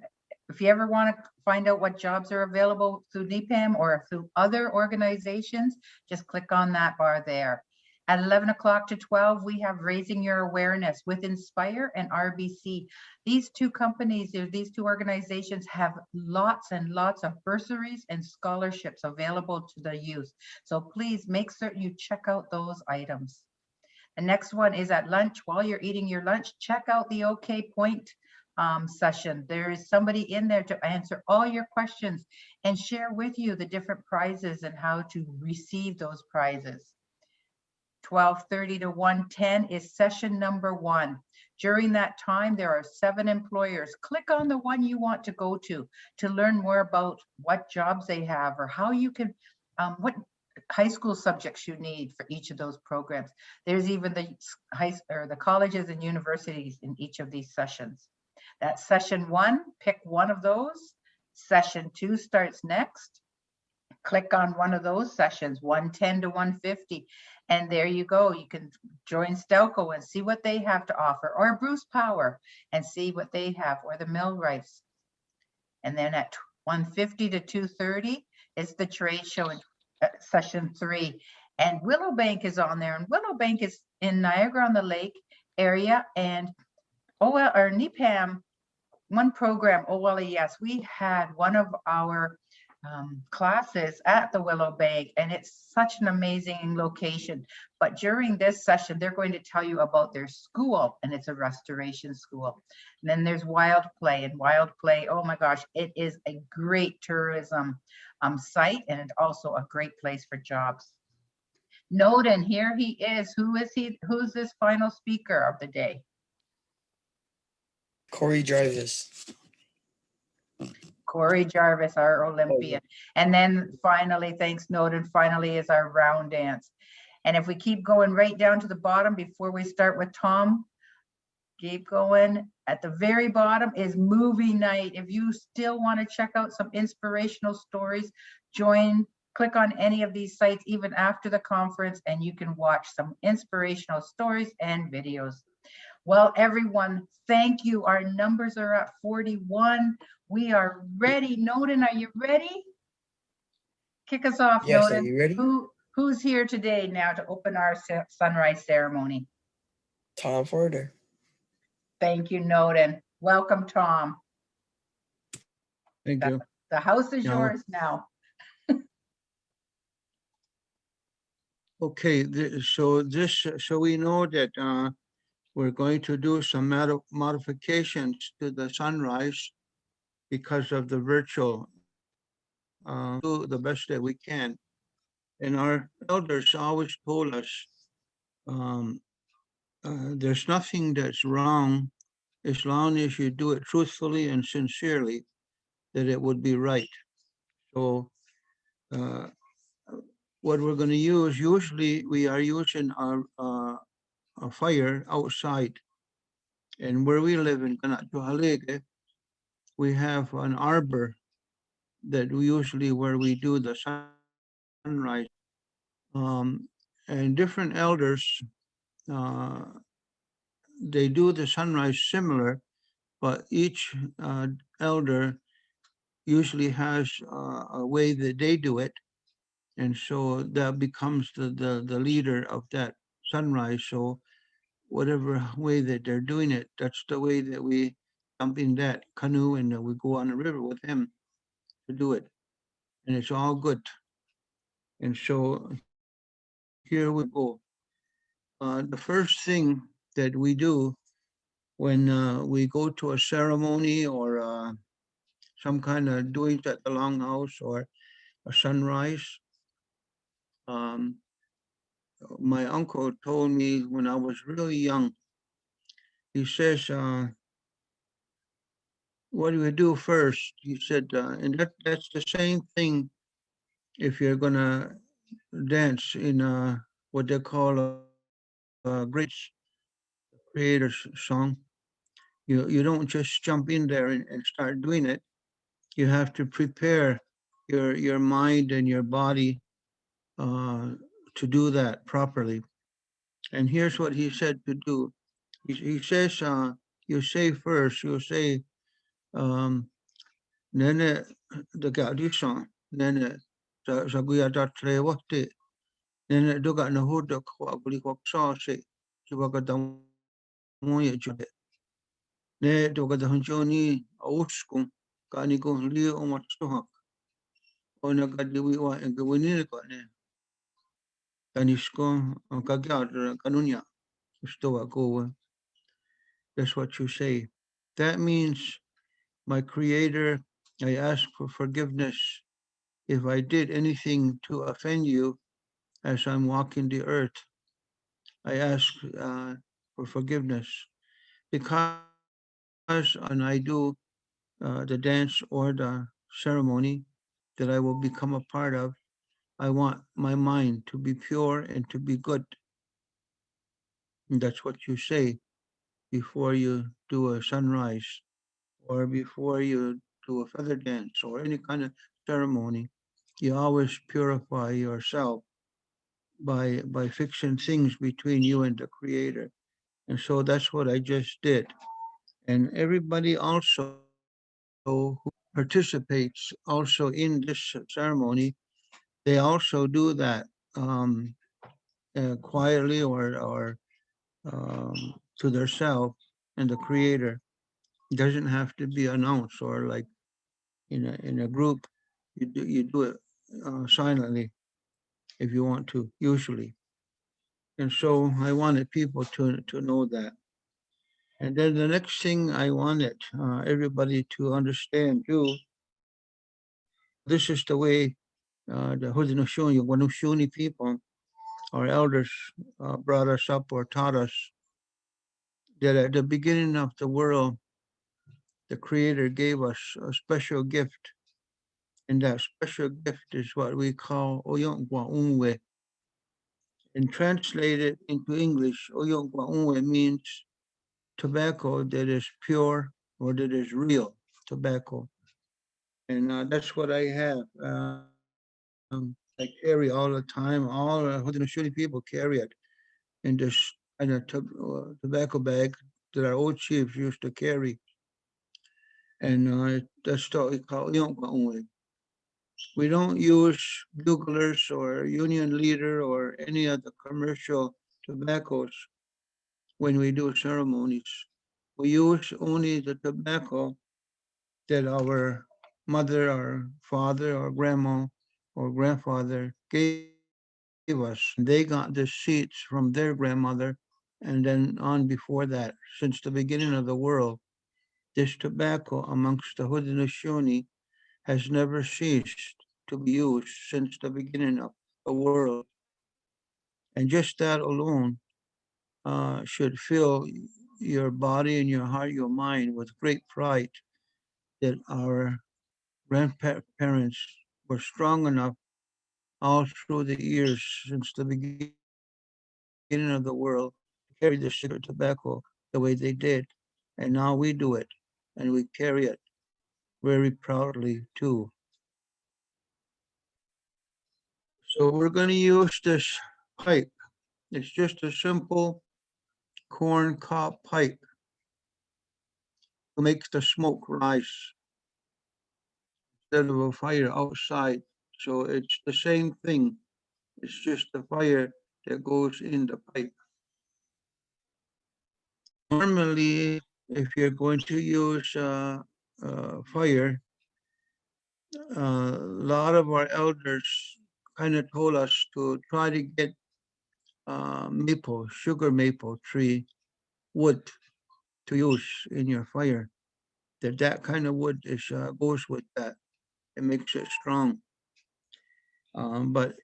if you ever want to find out what jobs are available through NEPAM or through other organizations, just click on that bar there. At 11 o'clock to 12, we have Raising Your Awareness with Inspire and RBC. These two companies, these two organizations have lots and lots of bursaries and scholarships available to the youth. So please make certain you check out those items. The next one is at lunch. While you're eating your lunch, check out the OK Point session. There is somebody in there to answer all your questions and share with you the different prizes and how to receive those prizes. 12:30 to 1:10 is session number 1. During that time, there are 7 employers. Click on the one you want to go to learn more about what jobs they have or how you can, what high school subjects you need for each of those programs. There's even the colleges and universities in each of these sessions. That's session 1, pick one of those. Session 2 starts next. click on one of those sessions, 110 to 150. And there you go. You can join Stelco and see what they have to offer, or Bruce Power and see what they have, or the Millwrights. And then at 150 to 230 is the trade show in session 3. And Willowbank is on there. And Willowbank is in Niagara-on-the-Lake area. And NEPAM, one program, OLES, we had one of our classes at the Willowbank, and it's such an amazing location. But during this session, they're going to tell you about their school, and it's a restoration school. And then there's Wild Play, and Wild Play, oh my gosh, it is a great tourism site, and it's also a great place for jobs. Noden, here he is. Who is he? Who's this final speaker of the day? Corey Jarvis. Corey Jarvis, our Olympian. And then finally, thanks Noden, finally is our round dance. And if we keep going right down to the bottom before we start with Tom, keep going. At the very bottom is movie night. If you still want to check out some inspirational stories, click on any of these sites even after the conference, and you can watch some inspirational stories and videos. Well, everyone, thank you. Our numbers are at 41. We are ready. Noden, are you ready? Kick us off, Yes, Noden. are you ready? Who's here today now to open our sunrise ceremony? Tom Forder. Thank you, Noden. Welcome, Tom. Thank you. The house is No. yours now. Okay, so we know that we're going to do some modifications to the sunrise because of the virtual. Do the best that we can. And our elders always told us there's nothing that's wrong as long as you do it truthfully and sincerely, that it would be right. So what we're going to use, usually we are using our fire outside. And where we live in Kanatuhalege, we have an arbor that where we do the sunrise. And different elders, they do the sunrise similar, but each elder usually has a way that they do it. And so that becomes the leader of that sunrise. So whatever way that they're doing it, that's the way that we jump in that canoe and we go on the river with him to do it. And it's all good. And so here we go. The first thing that we do when we go to a ceremony or some kind of doings at the longhouse or a sunrise, my uncle told me when I was really young, he says, what do we do first? He said, and that's the same thing if you're gonna dance in what they call a great creator's song. You don't just jump in there and start doing it. You have to prepare your mind and your body to do that properly. And here's what he said to do. He says, you say first, you say, Nene the Gadison, Nene Zaguya da Trevote, Nene Duga Nahuda Kwabli Kwaksa, Chivaka Damoya Jude. Ne Duga the Hunjoni, Outskum, Kanigo Leo Matsuhak, Onagadiwa and Gawinilkane, Kanisko, Kagad, Kanunya, Stoa Goa. That's what you say. That means, my Creator, I ask for forgiveness if I did anything to offend you as I'm walking the earth. I ask for forgiveness because when I do the dance or the ceremony that I will become a part of, I want my mind to be pure and to be good. And that's what you say before you do a sunrise or before you do a feather dance or any kind of ceremony. you always purify yourself by fixing things between you and the Creator. And so that's what I just did. And everybody also who participates also in this ceremony, they also do that um, quietly or to themselves and the Creator. It doesn't have to be announced or like in a group. You do it silently if you want to, usually. And so I wanted people to know that. And then the next thing I wanted everybody to understand too, this is the way the Haudenosaunee, Wanushuni people, our elders brought us up or taught us that at the beginning of the world, the Creator gave us a special gift. And that special gift is what we call Oyongwa Unwe. And translated into English, Oyongwa Unwe means tobacco that is pure or that is real tobacco. And that's what I have. I carry all the time. All Haudenosaunee people carry it in this kind of tobacco bag that our old chiefs used to carry. And that's what we call Oyongwa Unwe. We don't use buglers or Union Leader or any of the commercial tobaccos when we do ceremonies. We use only the tobacco that our mother or father or grandma or grandfather gave us. They got the seeds from their grandmother and then on before that, since the beginning of the world. This tobacco amongst the Haudenosaunee has never ceased to be used since the beginning of the world. And just that alone should fill your body and your heart, your mind with great pride that our grandparents were strong enough all through the years since the beginning of the world to carry the cigarette tobacco the way they did. And now we do it and we carry it very proudly too. So we're going to use this pipe. It's just a simple corn cob pipe to make the smoke rise instead of a fire outside. So it's the same thing. It's just the fire that goes in the pipe. Normally, if you're going to use fire, a lot of our elders kind of told us to try to get sugar maple tree wood to use in your fire. That kind of wood goes with that. It makes it strong. But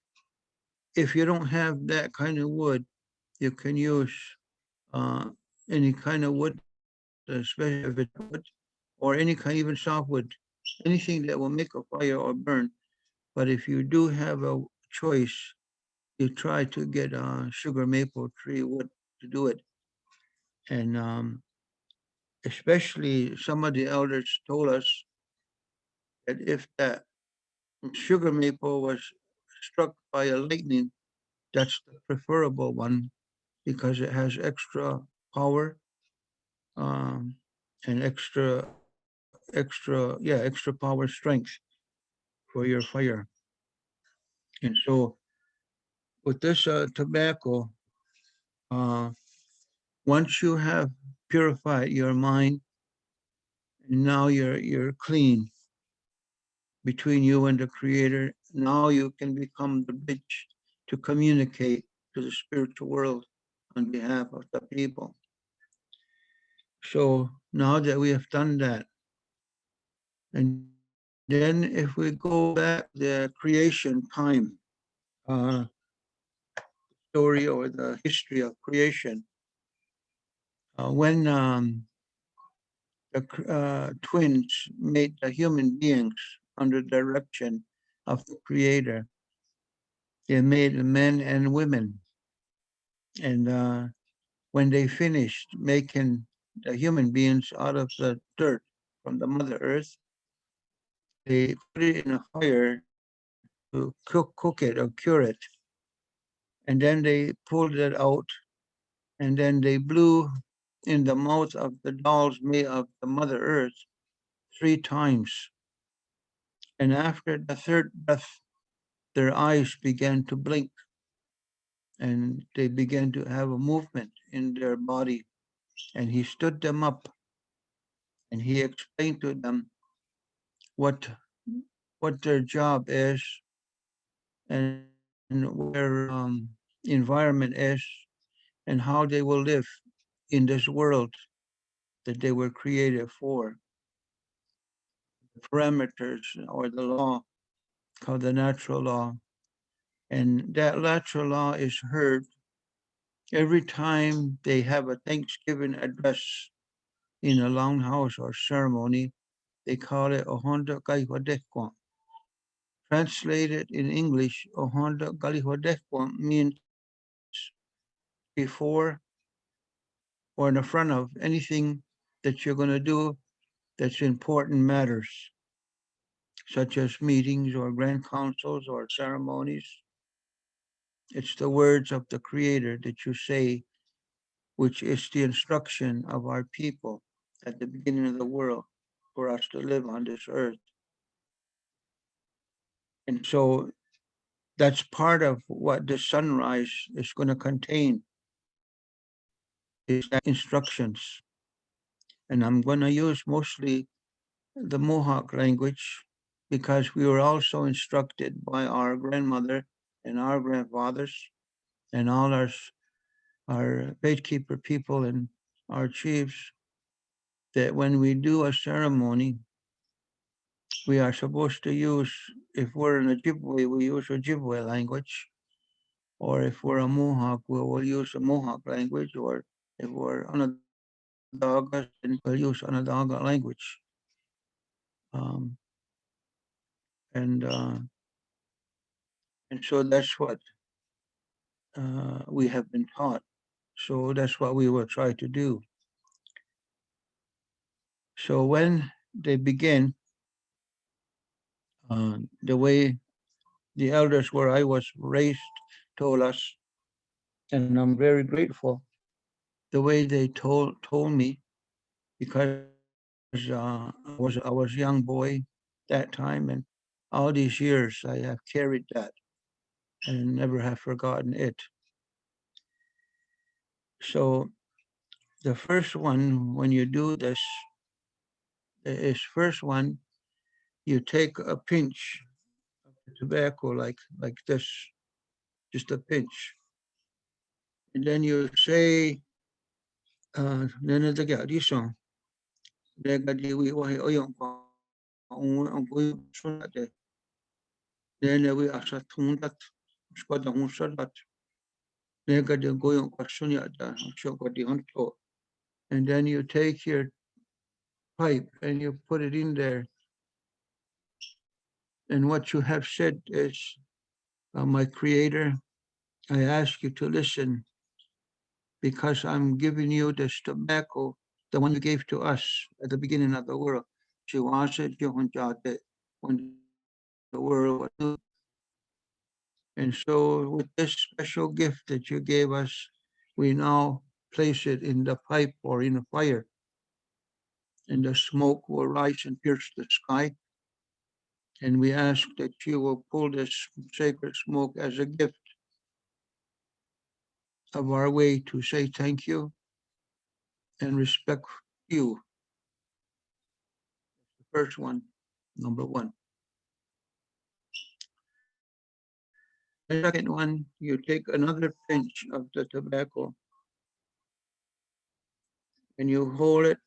if you don't have that kind of wood, you can use uh, any kind of wood, especially if it's wood, or any kind, even softwood, anything that will make a fire or burn. But if you do have a choice, you try to get sugar maple tree wood to do it. And especially some of the elders told us that if that sugar maple was struck by a lightning, that's the preferable one because it has extra power and extra power strength for your fire. And so with this tobacco, once you have purified your mind, now you're clean between you and the Creator. Now you can become the bridge to communicate to the spiritual world on behalf of the people. So now that we have done that, and then if we go back the creation time, story or the history of creation, when the twins made the human beings under direction of the Creator, they made men and women. And when they finished making the human beings out of the dirt from the Mother Earth, they put it in a fire cook it or cure it. And then they pulled it out, and then they blew in the mouth of the dolls made of the Mother Earth 3 times. And after the third breath, their eyes began to blink, and they began to have a movement in their body. And he stood them up, and he explained to them what their job is, and what their environment is, and how they will live in this world that they were created for. The parameters or the law called the natural law. And that natural law is heard every time they have a Thanksgiving address in a longhouse or ceremony. They call it Ohonda Galihodekwan. Translated in English, Ohonda Galihodekwan means before or in the front of anything that you're going to do that's important matters, such as meetings or grand councils or ceremonies. It's the words of the Creator that you say, which is the instruction of our people at the beginning of the world for us to live on this earth. And so that's part of what the sunrise is going to contain, is that instructions. And I'm going to use mostly the Mohawk language because we were also instructed by our grandmother and our grandfathers and all our gatekeeper people and our chiefs that when we do a ceremony, we are supposed to use, if we're in Ojibwe, we use Ojibwe language, or if we're a Mohawk, we will use a Mohawk language, or if we're Onondaga, then we'll use Onondaga language. And so that's what we have been taught. So that's what we will try to do. So when they begin, the way the elders where I was raised told us, and I'm very grateful, the way they told me, because I was a young boy that time, and all these years I have carried that and never have forgotten it. So the first one, when you do this, is first one, you take a pinch of the tobacco like this, just a pinch. And then you say, then we are satundat, squadron salat. And then you take your pipe and you put it in there. And what you have said is, my Creator, I ask you to listen because I'm giving you this tobacco, the one you gave to us at the beginning of the world. When the world was new. And so with this special gift that you gave us, we now place it in the pipe or in a fire. And the smoke will rise and pierce the sky. And we ask that you will pull this sacred smoke as a gift of our way to say thank you and respect you. The first one, number one. The second one, you take another pinch of the tobacco and you hold it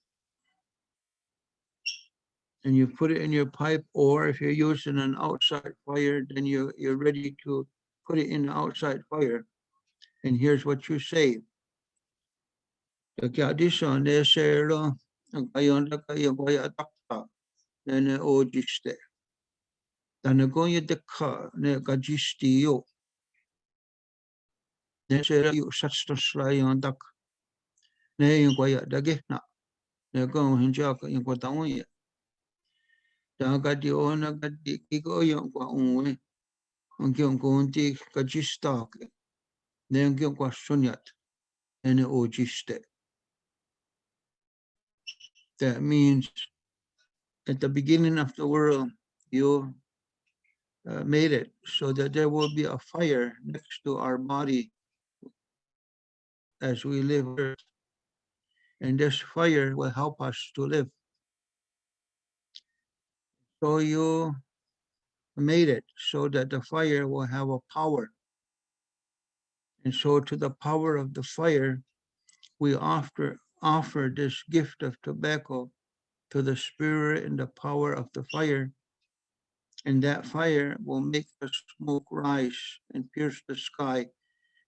and you put it in your pipe, or if you're using an outside fire, then you're ready to put it in the outside fire. And here's what you say. Tanagoya deka ne gajistiyo. Ne sera yu satsto slayon dak. Ne yungoya dagehna. Ne go hinjaka yungotawoya. Dagadi ona gadi kigo yungwa unwe. ang kiyong kunti kajistak, then kiyong kwasunyat, and ojiste. That means at the beginning of the world, you made it so that there will be a fire next to our body as we live on earth. And this fire will help us to live. So you made it so that the fire will have a power. And so to the power of the fire, we offer this gift of tobacco to the spirit and the power of the fire. And that fire will make the smoke rise and pierce the sky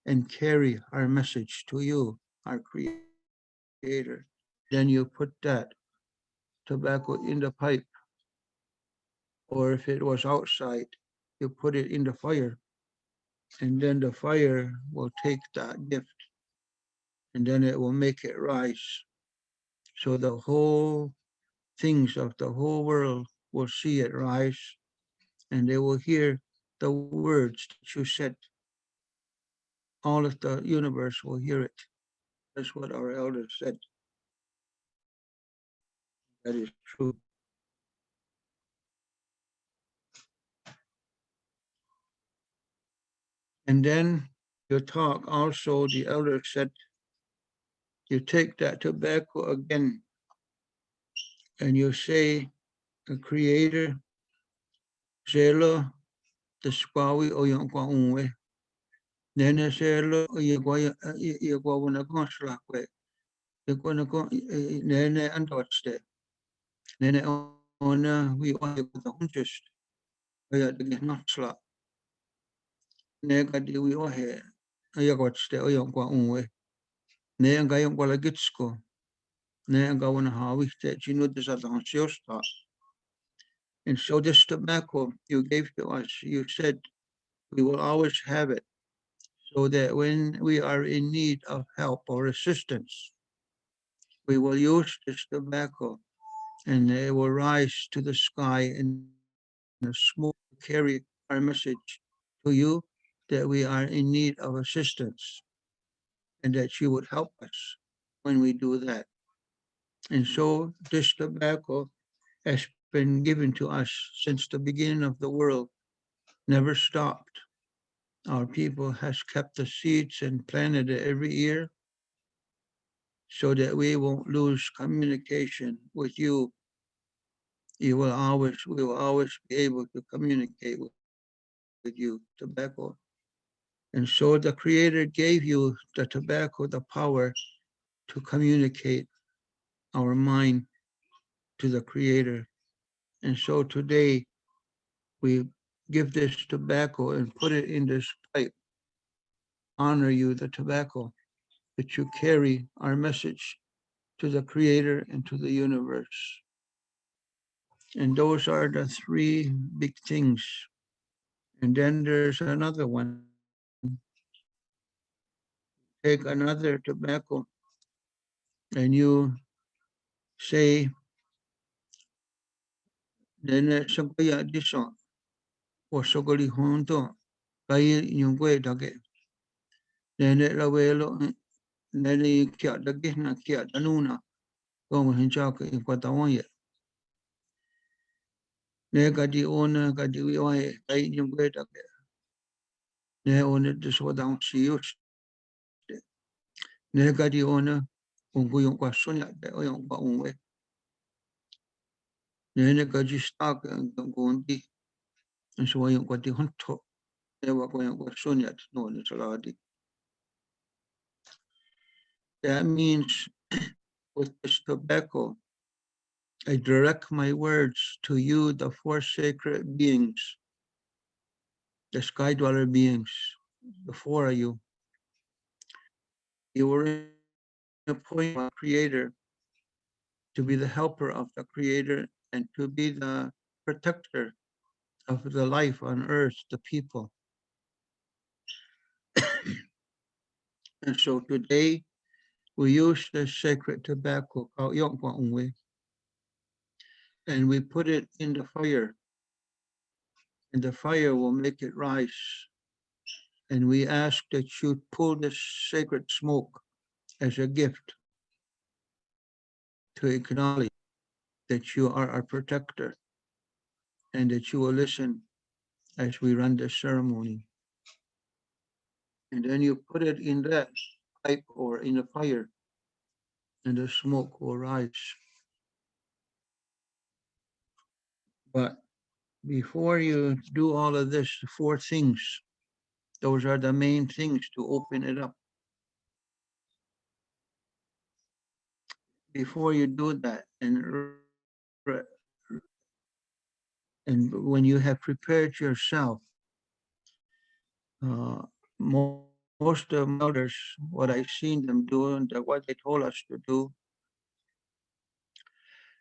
and carry our message to you, our Creator. Then you put that tobacco in the pipe, or if it was outside, you put it in the fire, and then the fire will take that gift, and then it will make it rise. So the whole things of the whole world will see it rise, and they will hear the words that you said. All of the universe will hear it. That's what our elders said. That is true. And then your talk also, the elder said, you take that tobacco again and you say, the Creator, Zelo, the Squawi o yung kwa unwe. Nene Zelo, yagwa wana konslakwe. Yagwa na kon, nene andoste. Nene ona, we oye kuta hunchest. Oya digi natsla. Nega di we ohe. Yagwatste o yung kwa unwe. Ne anga yung kwa lagitsko. Ne anga wana hawiste. Chino desata hansiosta. And so this tobacco you gave to us, you said we will always have it so that when we are in need of help or assistance, we will use this tobacco and it will rise to the sky and the smoke will carry our message to you that we are in need of assistance and that you would help us when we do that. And so this tobacco has been given to us since the beginning of the world, never stopped. Our people has kept the seeds and planted it every year so that we won't lose communication with you. We will always be able to communicate with you, tobacco. And so the Creator gave you the tobacco, the power to communicate our mind to the Creator. And so today we give this tobacco and put it in this pipe. Honor you, the tobacco, that you carry our message to the Creator and to the universe. And those are the three big things. And then there's another one. Take another tobacco and you say, Nene Sokoya Dison, or Sokoli Honto, Kai Yungwe Dage. Nene Lavelo, Nene Kia Dagina Kia Danuna, Goma Hinchaka in Quatawanya. Negadi owner, Gadi, Kai Yungwe Dage. Ne owner this was down see you. Negadi owner, Ungu Sonia, the Oyonga Unwe. Nene Gaji Stark and Gondi, and so I got the Hunto. They were going with Sonia, no, it's a lot. That means with this tobacco, I direct my words to you, the four sacred beings, the sky dweller beings, the four of you. You were appointed by the Creator to be the helper of the Creator and to be the protector of the life on earth, the people. And so today we use the sacred tobacco called Yongkwa Ungwe, and we put it in the fire. and the fire will make it rise. And we ask that you pull this sacred smoke as a gift to acknowledge that you are our protector and that you will listen as we run this ceremony. And then you put it in that pipe or in the fire, and the smoke will rise. But before you do all of this, 4 things, those are the main things to open it up. Before you do that, and when you have prepared yourself, most of the elders, what I've seen them do and what they told us to do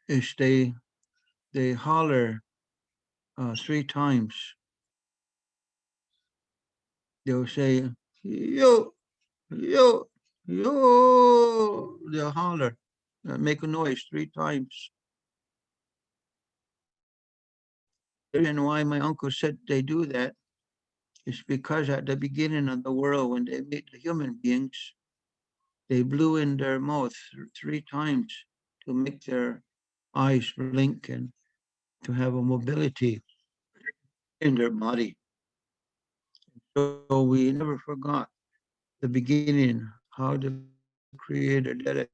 is they holler 3 times. They'll say, yo, yo, yo. They'll holler, make a noise 3 times. The reason why my uncle said they do that is because at the beginning of the world, when they made the human beings, they blew in their mouth 3 times to make their eyes blink and to have a mobility in their body. So we never forgot the beginning, how the Creator did it.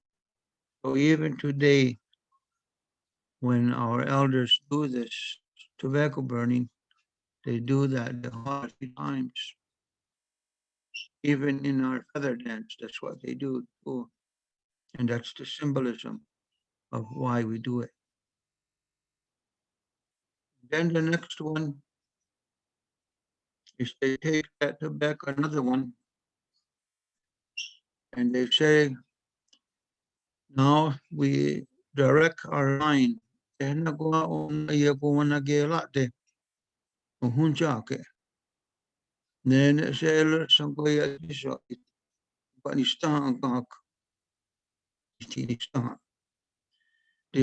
So even today, when our elders do this tobacco burning, they do that the whole 3 times. Even in our feather dance, that's what they do too. And that's the symbolism of why we do it. Then the next one is they take that tobacco, another one, and they say, now we direct our mind. The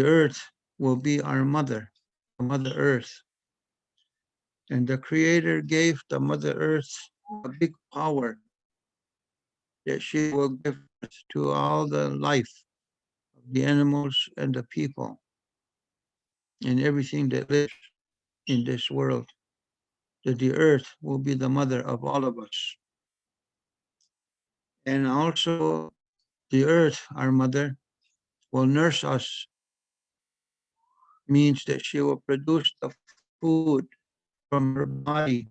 earth will be our mother, Mother Earth. And the Creator gave the Mother Earth a big power that she will give to all the life of the animals and the people and everything that lives in this world. That the earth will be the mother of all of us. And also the earth, our mother, will nurse us, means that she will produce the food from her body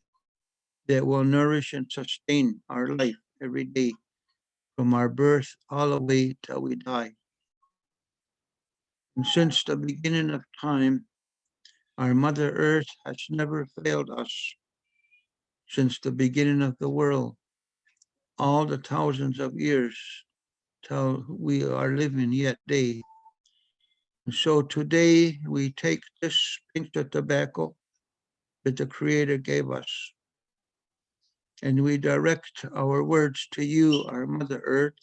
that will nourish and sustain our life every day, from our birth all the way till we die. And since the beginning of time, our Mother Earth has never failed us. Since the beginning of the world, all the thousands of years till we are living yet day. And so today we take this pinch of tobacco that the Creator gave us, and we direct our words to you, our Mother Earth,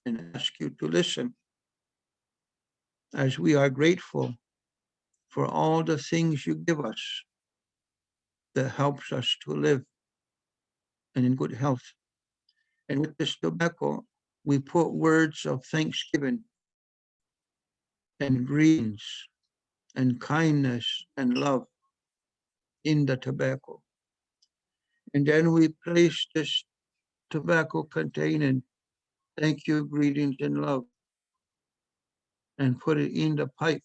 and ask you to listen, as we are grateful for all the things you give us that helps us to live and in good health. And with this tobacco, we put words of thanksgiving and greetings and kindness and love in the tobacco. And then we place this tobacco containing thank you, greetings, and love, and put it in the pipe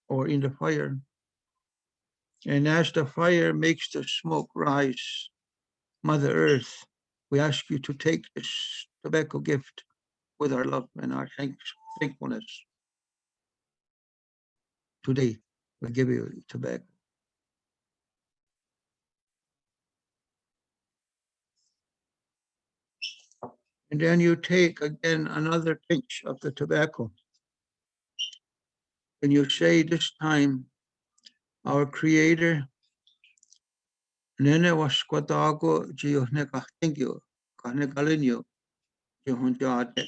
or in the fire. And as the fire makes the smoke rise, Mother Earth, we ask you to take this tobacco gift with our love and our thankfulness. Today, we give you tobacco. And then you take again another pinch of the tobacco. And you say this time, our Creator, Nene waskwatago jiohne kahtingyo, kahne kalinyo, jihunjate.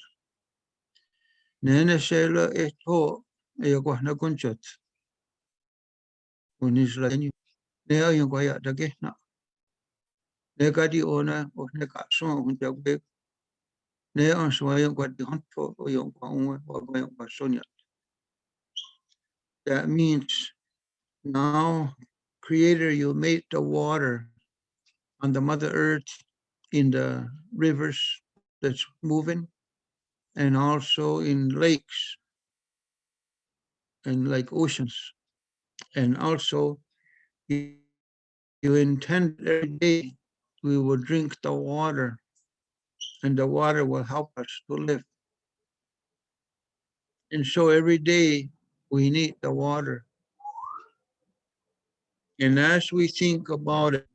Nene sela eto eyagwahna gunchot. Unisla Ne yung kaya dagi na. Ne ka di ona o ne ka so hun ja be. Ne on so yung kwa di honto o yung kwa unwe o yung kwa sonya. That means now, Creator, you made the water on the Mother Earth, in the rivers that's moving, and also in lakes and like oceans. And also, you intend every day we will drink the water, and the water will help us to live. And so every day we need the water. And as we think about it,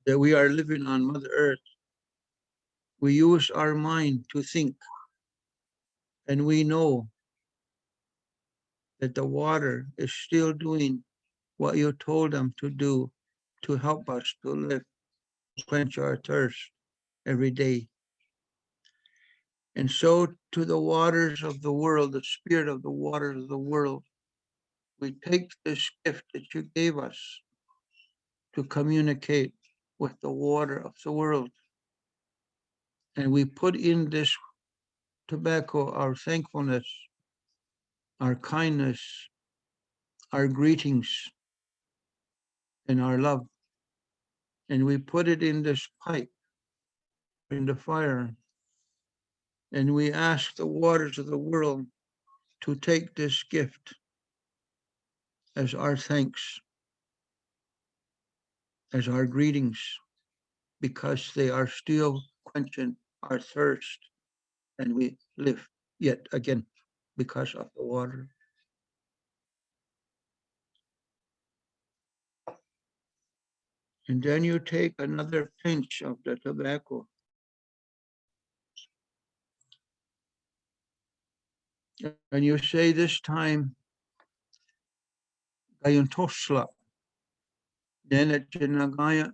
that we are living on Mother Earth, we use our mind to think. And we know that the water is still doing what you told them to do to help us to live, quench our thirst every day. And so to the waters of the world, the spirit of the waters of the world, we take this gift that you gave us to communicate with the water of the world. And we put in this tobacco our thankfulness, our kindness, our greetings, and our love. And we put it in this pipe, in the fire. And we ask the waters of the world to take this gift as our thanks, as our greetings, because they are still quenching our thirst, and we live yet again because of the water. And then you take another pinch of the tobacco. And you say this time, Gayon Tosla, then at Jinagaya,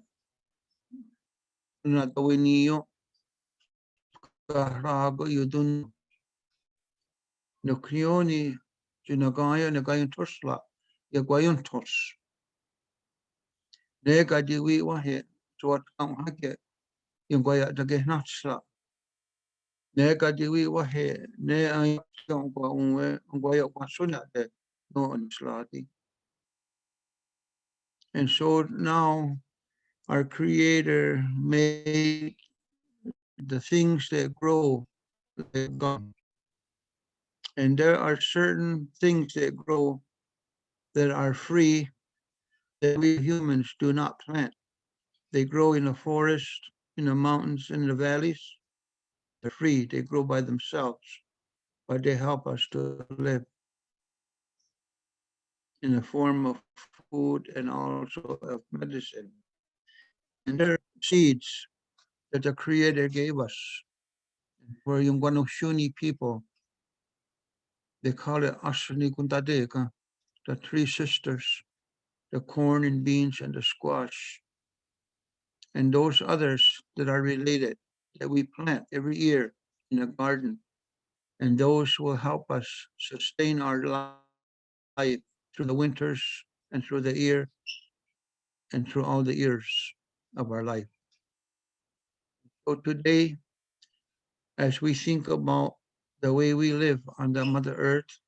Nagawiniyo, Kahrago Yudun, Nukrioni, Jinagaya, Nagayon Tosla, Yagayon Tos. Nega diwi wahe, Tuat Kam Hake, Yungaya Dagenatsla. Nega diwi wahe, Ne Ayong Unwe, Ungaya Wasuna de no Slati. And so now our Creator made the things that grow like God. And there are certain things that grow that are free that we humans do not plant. They grow in the forest, in the mountains, in the valleys. They're free, they grow by themselves, but they help us to live in the form of food and also of medicine. And there are seeds that the Creator gave us. For yung Guanxuni people, they call it Ashwini Kuntadeka, the three sisters, the corn and beans and the squash, and those others that are related that we plant every year in a garden. And those will help us sustain our life through the winters and through the year and through all the years of our life. So today, as we think about the way we live on the Mother Earth,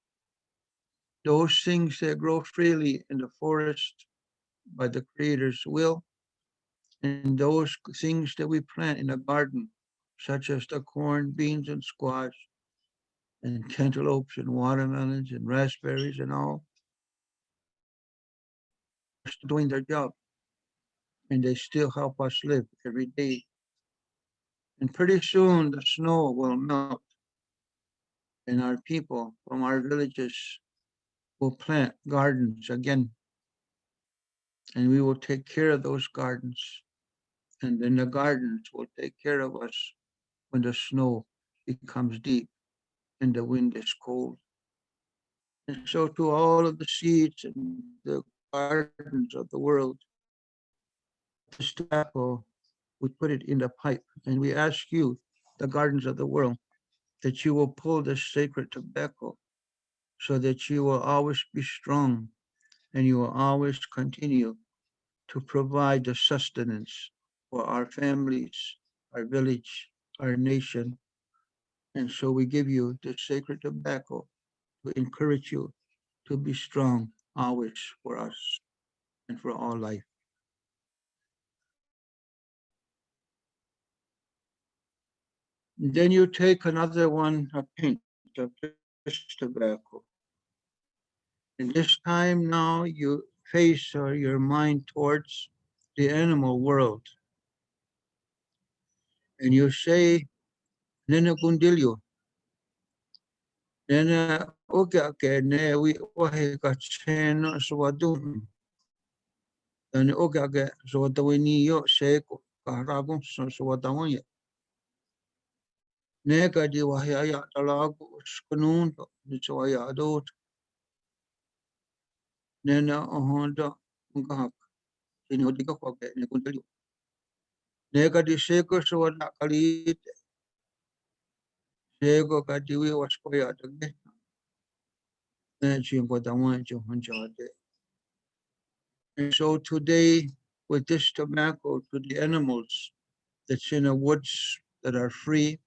those things that grow freely in the forest by the Creator's will, and those things that we plant in a garden, such as the corn, beans, and squash, and cantaloupes, and watermelons, and raspberries, and all, are still doing their job, and they still help us live every day. And pretty soon the snow will melt, and our people from our villages will plant gardens again, and we will take care of those gardens, and then the gardens will take care of us when the snow becomes deep and the wind is cold. And so to all of the seeds and the gardens of the world, this tobacco, we put it in the pipe, and we ask you, the gardens of the world, that you will pull this sacred tobacco so that you will always be strong and you will always continue to provide the sustenance for our families, our village, our nation. And so we give you the sacred tobacco to encourage you to be strong always for us and for all life. Then you take another one, a pinch of this tobacco. And this time now you face your mind towards the animal world. And you say, Nena Gundilio, Nena Oga ke ne we wahe ka cheno swadum. Dan Oga ke swadawini yo seko kahragun swadawanya. Nega di wahe aya talago skunun ni chawaya adot. Nena ohonda ungahak. Sini odiga kwa ke ne Gundilio. Nega di seko swada kalit. Seko kadiwi waskoya tage. And so today, with this tobacco to the animals that's in the woods that are free,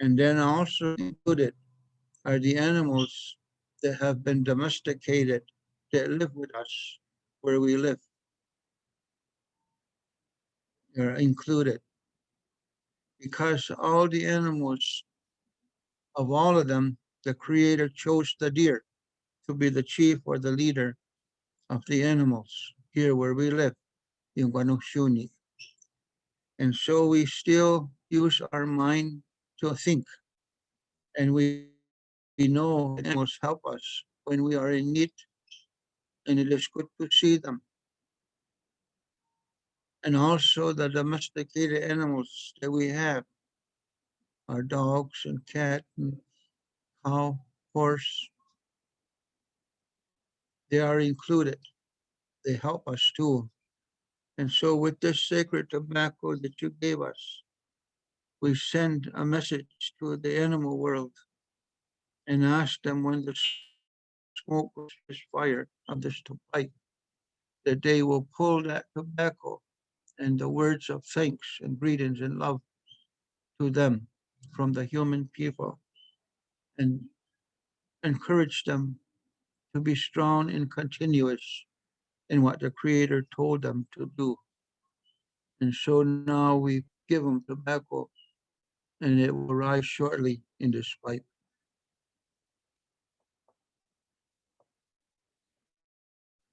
and then also included are the animals that have been domesticated, that live with us where we live. They're included because all the animals, of all of them, the Creator chose the deer to be the chief or the leader of the animals here where we live in Guanushuni. And so we still use our mind to think. And we know animals help us when we are in need. And it is good to see them. And also the domesticated animals that we have, our dogs and cat and cow, horse, they are included. They help us too. And so with this sacred tobacco that you gave us, we send a message to the animal world and ask them when the smoke of this fire of this pipe, that they will pull that tobacco and the words of thanks and greetings and love to them from the human people and encourage them to be strong and continuous in what the Creator told them to do. And so now we give them tobacco and it will rise shortly in this pipe.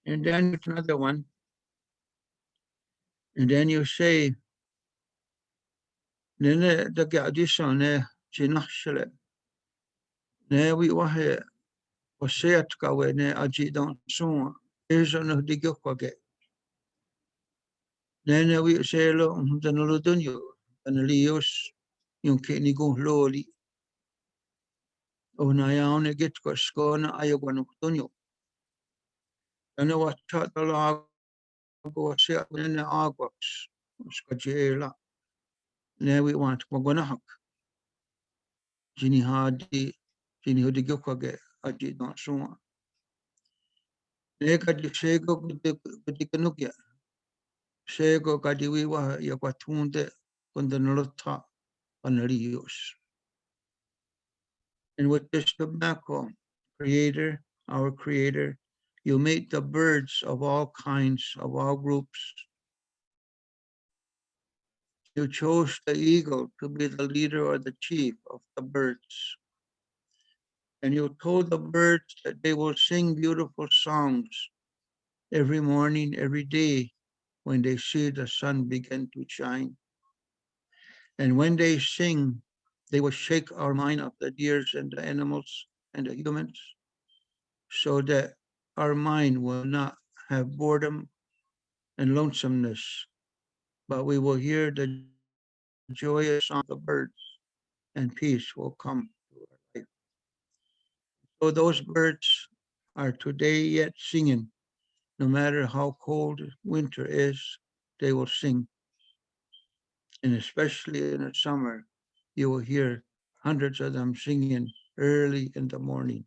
And then another one. And then you say, Nene the gadison ne chinachele. Ne we wahe waseat kawe ne aji don suma. Ezo no digokwage. Nene we selo danolo dunyo. Analios yung kinigo loli. O na yaone get ko skona ayogwanuk dunyo. Ano wachat alago waseat nene agwaks. Skajela. Ne we want wagonahak. Jini hadi. Jini hodigokwage aji don suma. Neka di sego kudikanukya. Sego kadiwiwa yakwatunde kundanalota panarios. And with this tobacco, Creator, our Creator, you made the birds of all kinds, of all groups. You chose the eagle to be the leader or the chief of the birds. And you told the birds that they will sing beautiful songs every morning, every day, when they see the sun begin to shine. And when they sing, they will shake our mind of the deers and the animals and the humans so that our mind will not have boredom and lonesomeness, but we will hear the joyous song of the birds and peace will come to our life. So those birds are today yet singing. No matter how cold winter is, they will sing. And especially in the summer, you will hear hundreds of them singing early in the morning.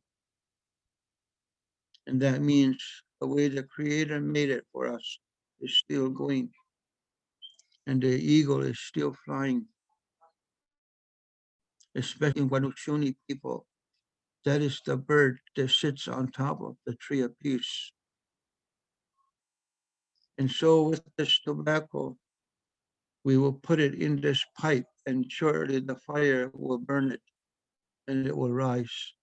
And that means the way the Creator made it for us is still going. And the eagle is still flying. Especially in Wanushuni people. That is the bird that sits on top of the tree of peace. And so with this tobacco, we will put it in this pipe, and shortly the fire will burn it and it will rise.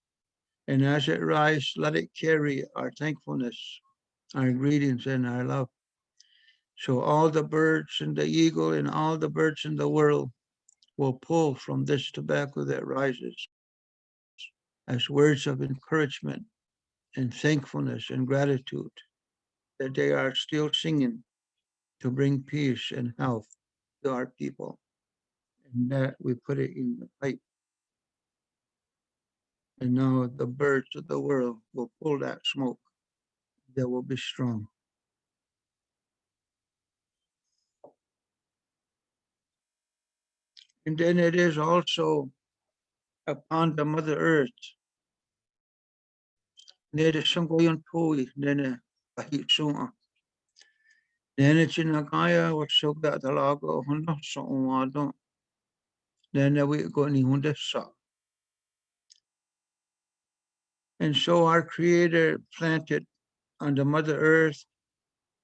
And as it rises, let it carry our thankfulness, our greetings, and our love. So all the birds and the eagle and all the birds in the world will pull from this tobacco that rises as words of encouragement and thankfulness and gratitude that they are still singing to bring peace and health to our people. And that we put it in the pipe. And now the birds of the world will pull that smoke. They will be strong. And then it is also upon the Mother Earth. Nede sanggoyon pui nene pahit sunga. Nene chinagaya was so that the lago hondo so umado. Nene we go ni hunde sa. And so our Creator planted on the Mother Earth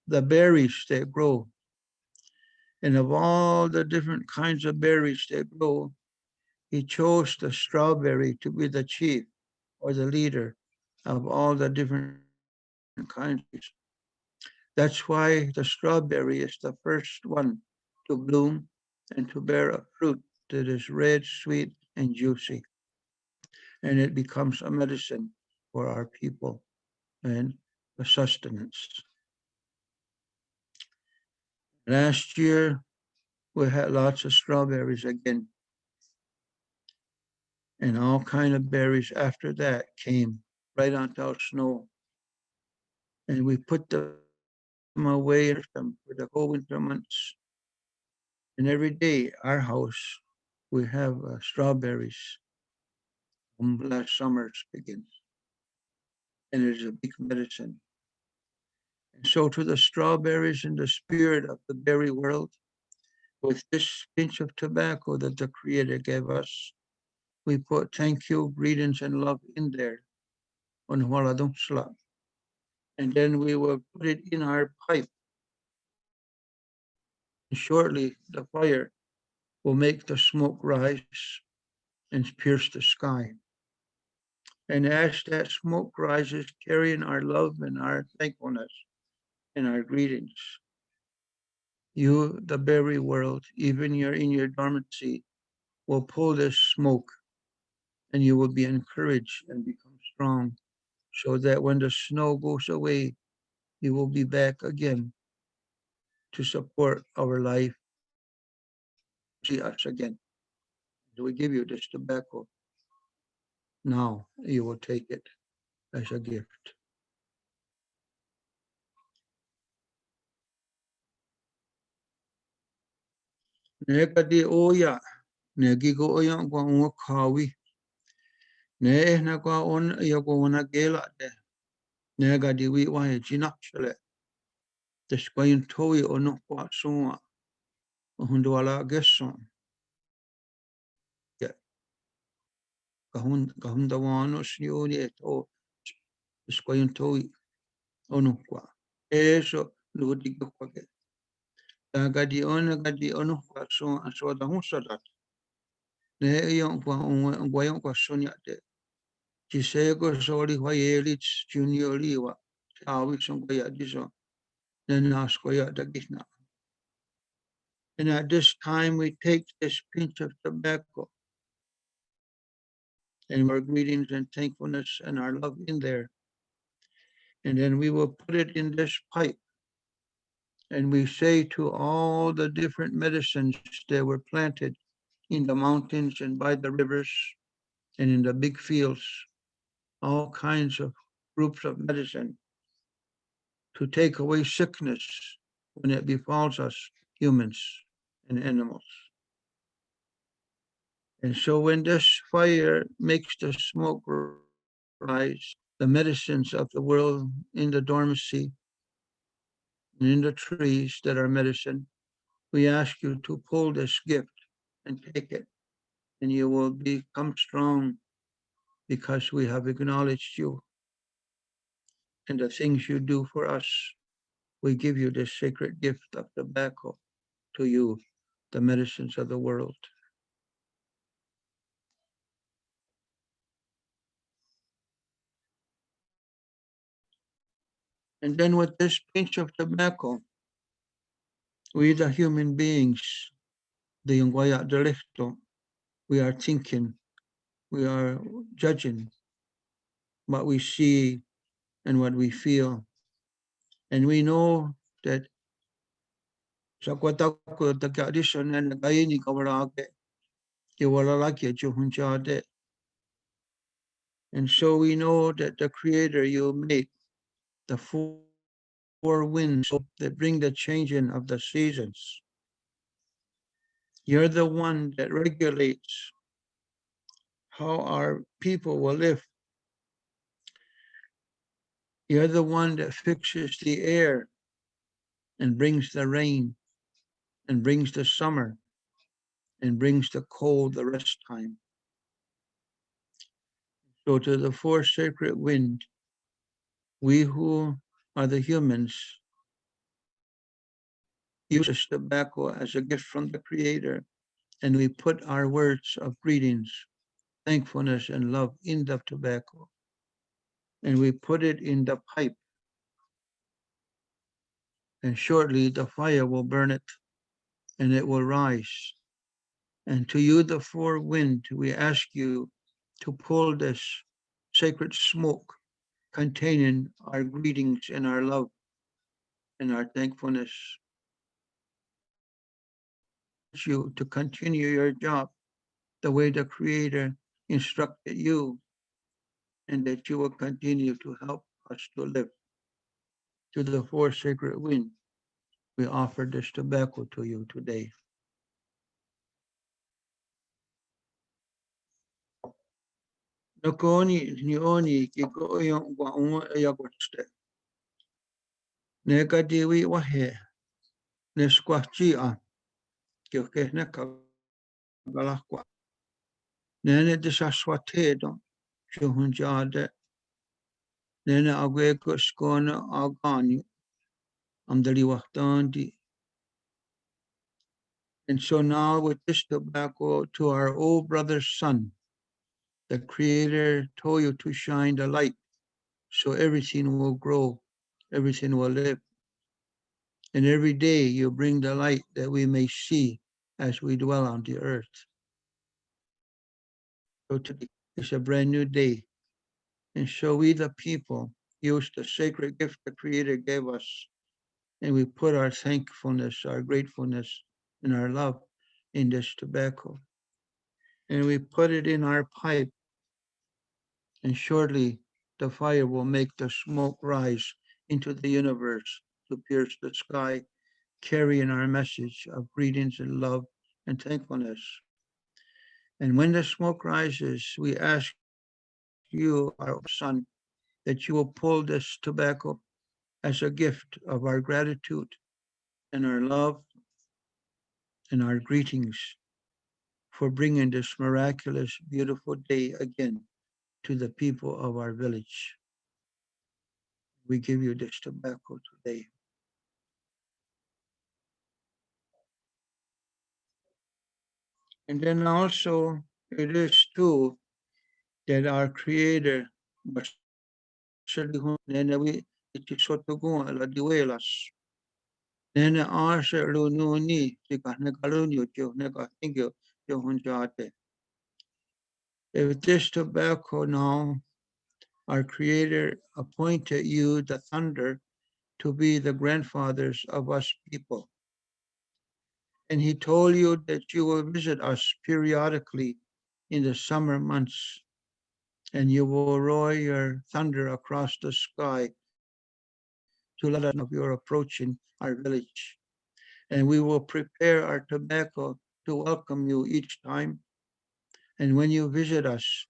the berries that grow. And of all the different kinds of berries that grow, He chose the strawberry to be the chief or the leader of all the different kinds. That's why the strawberry is the first one to bloom and to bear a fruit that is red, sweet, and juicy. And it becomes a medicine for our people and a sustenance. Last year, we had lots of strawberries again. And all kind of berries after that came right onto snow. And we put them away for the whole winter months. And every day, our house, we have strawberries from last summer's begins. And it is a big medicine. And so to the strawberries and the spirit of the berry world, with this pinch of tobacco that the Creator gave us, we put thank you, greetings, and love in there. On Waladong Slap. And then we will put it in our pipe. And shortly, the fire will make the smoke rise and pierce the sky. And as that smoke rises, carrying our love and our thankfulness and our greetings, you, the berry world, even you're in your dormancy, will pull this smoke and you will be encouraged and become strong so that when the snow goes away, you will be back again to support our life. See us again. So we give you this tobacco. Now you will take it as a gift. Neka di oya, negi go oya kwa unga kawi. Ne na kwa on ya kwa wana gela de. Nega di wi wa he chinakshale. Despite toi ono kwa sunga. Hundu ala geson. Kahunda wano snioni eto. Despite toi ono kwa. Eso ludi kwa ke. Gadi ono kwa sunga aswada hunsadat. Ne yon kwa unga yon kwa sonya de. Chisego soli wa yelich junioriwa. Chawi songoya diso. Nenaskoya dagishna. And at this time we take this pinch of tobacco and our greetings and thankfulness and our love in there. And then we will put it in this pipe. And we say to all the different medicines that were planted in the mountains and by the rivers and in the big fields, all kinds of groups of medicine to take away sickness when it befalls us, humans and animals. And so when this fire makes the smoke rise, the medicines of the world in the dormancy and in the trees that are medicine. We ask you to pull this gift and take it, and you will become strong because we have acknowledged you and the things you do for us. We give you this sacred gift of tobacco to you, the medicines of the world. And then with this pinch of tobacco, we the human beings, the Yungwaya Delicto, we are thinking, we are judging what we see and what we feel. And we know that sa kwata ko tagadison na nagayini kawarake, kiwalalaki chuhunchade. And so we know that the Creator you made, the four winds that bring the changing of the seasons. You're the one that regulates how our people will live. You're the one that fixes the air and brings the rain and brings the summer and brings the cold the rest time. So to the four sacred wind, we who are the humans use this tobacco as a gift from the Creator, and we put our words of greetings, thankfulness, and love in the tobacco, and we put it in the pipe, and shortly the fire will burn it, and it will rise. And to you, the four wind, we ask you to pull this sacred smoke containing our greetings and our love and our thankfulness. You to continue your job the way the Creator instructed you, and that you will continue to help us to live. To the four sacred wind, we offer this tobacco to you today. Nakoni nioni kiko yung waunga yagoste. Neka diwi wahe. Nesquachia. Kyoke neka galakwa. Nene disaswatedo. Chuhunjade. Nene agweko skona agani. Amdali wahtandi. And so now with this tobacco to our old brother's son, the Creator told you to shine the light so everything will grow, everything will live. And every day you bring the light that we may see as we dwell on the earth. So today is a brand new day. And so we, the people, use the sacred gift the Creator gave us, and we put our thankfulness, our gratefulness, and our love in this tobacco. And we put it in our pipe, and shortly the fire will make the smoke rise into the universe to pierce the sky, carrying our message of greetings and love and thankfulness. And when the smoke rises, we ask you, our son, that you will pull this tobacco as a gift of our gratitude and our love and our greetings for bringing this miraculous, beautiful day again to the people of our village. We give you this tobacco today. And then also, it is true that our Creator was nene we itisotogun ala diwelas. Nene arse lununi tika negalunyo jo negatingyo jo hunjate. If this tobacco now, our Creator appointed you, the thunder, to be the grandfathers of us people. And he told you that you will visit us periodically in the summer months, and you will roar your thunder across the sky to let us know you're approaching our village. And we will prepare our tobacco to welcome you each time. And when you visit us,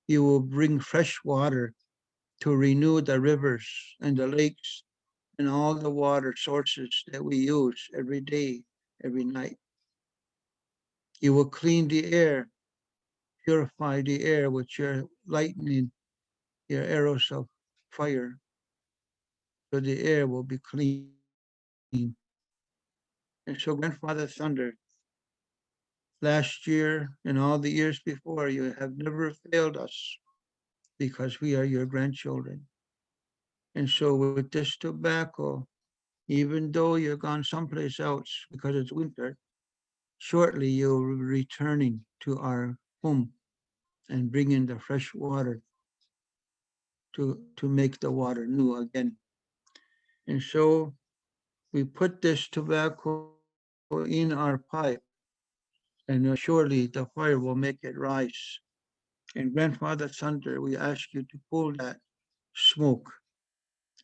you will bring fresh water to renew the rivers and the lakes and all the water sources that we use every day, every night. You will clean the air, purify the air with your lightning, your arrows of fire, so the air will be clean. And so, Grandfather Thunder, last year and all the years before, you have never failed us because we are your grandchildren. And so with this tobacco, even though you're gone someplace else because it's winter, shortly you'll be returning to our home and bringing the fresh water to make the water new again. And so we put this tobacco in our pipe, and surely the fire will make it rise. And Grandfather Thunder, we ask you to pull that smoke,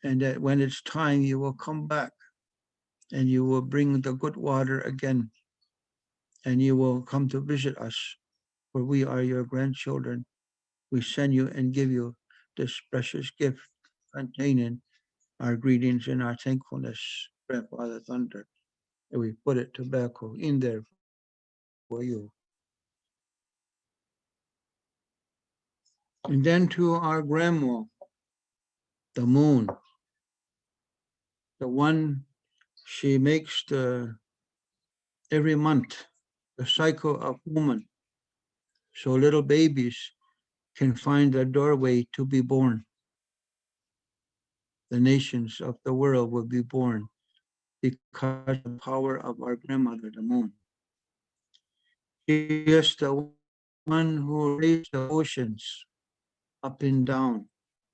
and that when it's time, you will come back and you will bring the good water again, and you will come to visit us, for we are your grandchildren. We send you and give you this precious gift containing our greetings and our thankfulness, Grandfather Thunder. And we put it tobacco in there for you. And then to our grandma, the moon, the one she makes every month, the cycle of woman, so little babies can find a doorway to be born. The nations of the world will be born because of the power of our grandmother, the moon. She is the one who raised the oceans up and down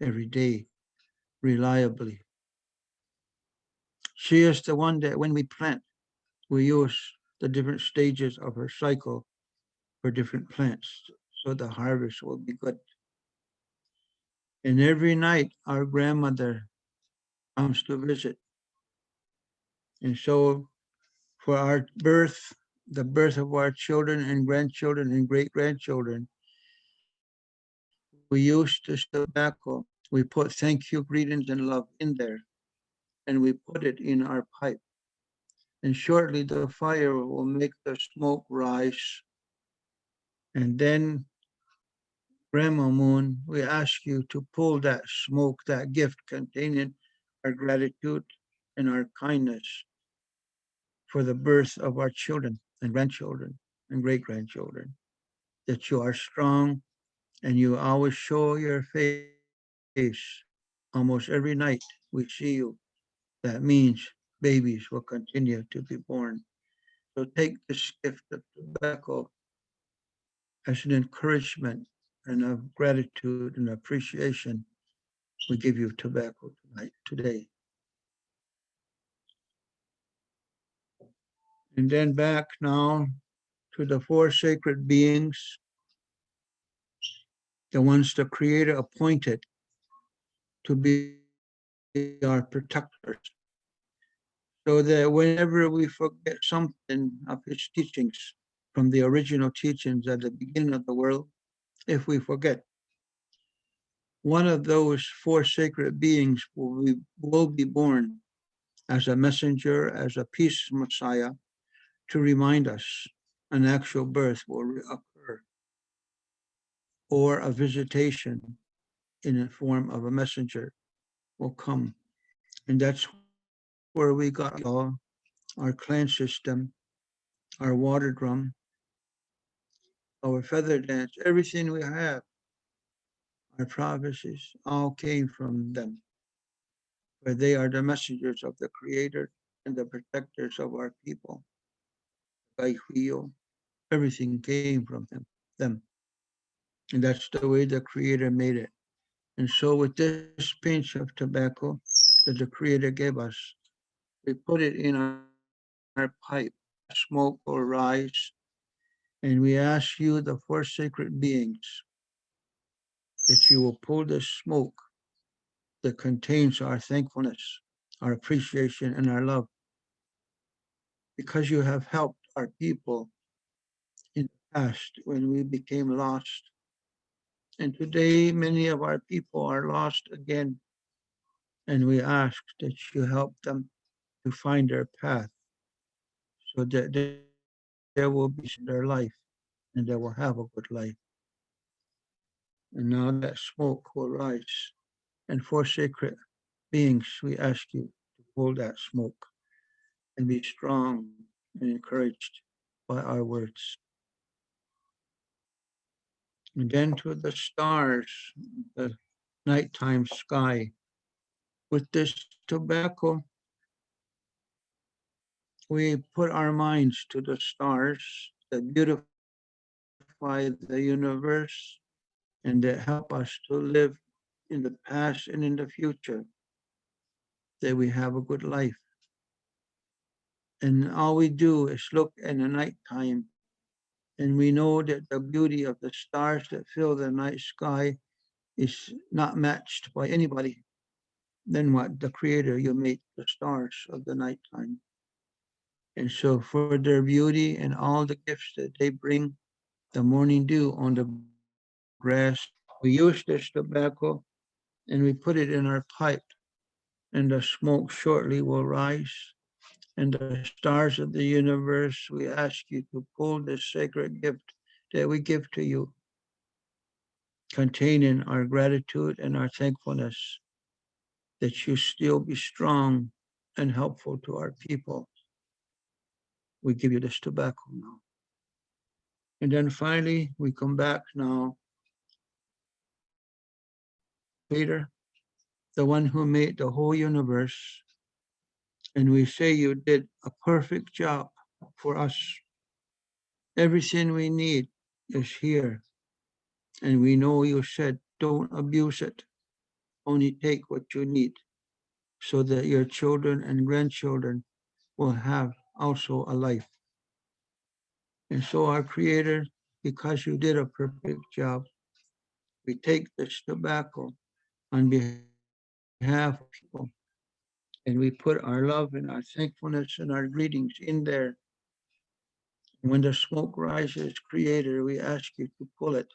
every day reliably. She is the one that when we plant, we use the different stages of her cycle for different plants, so the harvest will be good. And every night, our grandmother comes to visit. And so for our birth, the birth of our children and grandchildren and great-grandchildren, we use this tobacco. We put thank you, greetings, and love in there, and we put it in our pipe. And shortly the fire will make the smoke rise. And then, Grandma Moon, we ask you to pull that smoke, that gift containing our gratitude and our kindness for the birth of our children and grandchildren and great-grandchildren, that you are strong and you always show your face almost every night we see you. That means babies will continue to be born. So take this gift of tobacco as an encouragement and of gratitude and appreciation. We give you tobacco tonight, today. And then back now to the four sacred beings, the ones the Creator appointed to be our protectors, so that whenever we forget something of His teachings from the original teachings at the beginning of the world, if we forget, one of those four sacred beings will be born as a messenger, as a peace Messiah, to remind us an actual birth will occur, or a visitation in the form of a messenger will come. And that's where we got all our clan system, our water drum, our feather dance, everything we have, our prophecies, all came from them, where they are the messengers of the Creator and the protectors of our people. Everything came from them. And that's the way the Creator made it. And so with this pinch of tobacco that the Creator gave us, we put it in our pipe. Smoke will rise. And we ask you, the four sacred beings, that you will pull the smoke that contains our thankfulness, our appreciation, and our love, because you have helped our people in the past when we became lost, And today, many of our people are lost again. And we ask that you help them to find their path so that there will be their life and they will have a good life. And now that smoke will rise. And for sacred beings, we ask you to pull that smoke and be strong and encouraged by our words. And then to the stars, the nighttime sky. With this tobacco, we put our minds to the stars that beautify the universe and that help us to live in the past and in the future, that we have a good life. And all we do is look in the nighttime, and we know that the beauty of the stars that fill the night sky is not matched by anybody. Then what? The Creator, you made the stars of the nighttime. And so for their beauty and all the gifts that they bring, the morning dew on the grass, we use this tobacco and we put it in our pipe, and the smoke shortly will rise. And the stars of the universe, we ask you to pull this sacred gift that we give to you, containing our gratitude and our thankfulness that you still be strong and helpful to our people. We give you this tobacco now. And then finally, we come back now, Peter, the one who made the whole universe, and we say you did a perfect job for us. Everything we need is here. And we know you said, don't abuse it. Only take what you need so that your children and grandchildren will have also a life. And so our Creator, because you did a perfect job, we take this tobacco on behalf of people, and we put our love and our thankfulness and our greetings in there. When the smoke rises, Creator, we ask you to pull it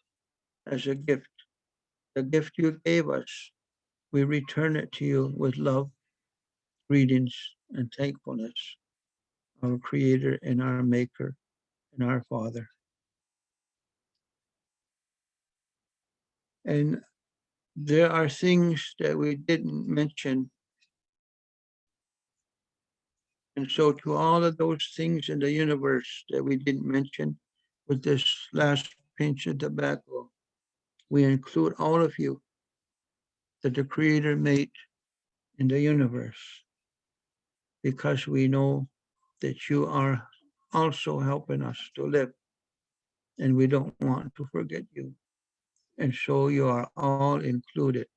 as a gift. The gift you gave us, we return it to you with love, greetings, and thankfulness, our Creator and our Maker and our Father. And there are things that we didn't mention. And so to all of those things in the universe that we didn't mention with this last pinch of tobacco, we include all of you that the Creator made in the universe, because we know that you are also helping us to live, and we don't want to forget you. And so you are all included,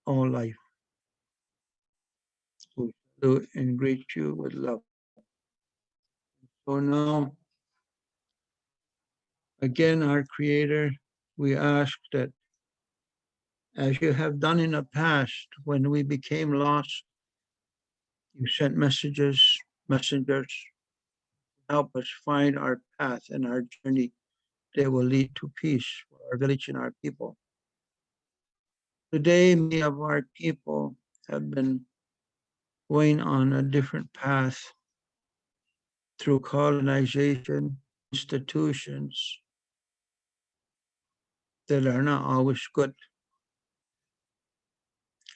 all life. We salute and greet you with love. So now, again, our Creator, we ask that as you have done in the past when we became lost, you sent messengers, to help us find our path and our journey that will lead to peace for our village and our people. Today, many of our people have been going on a different path through colonization, institutions that are not always good.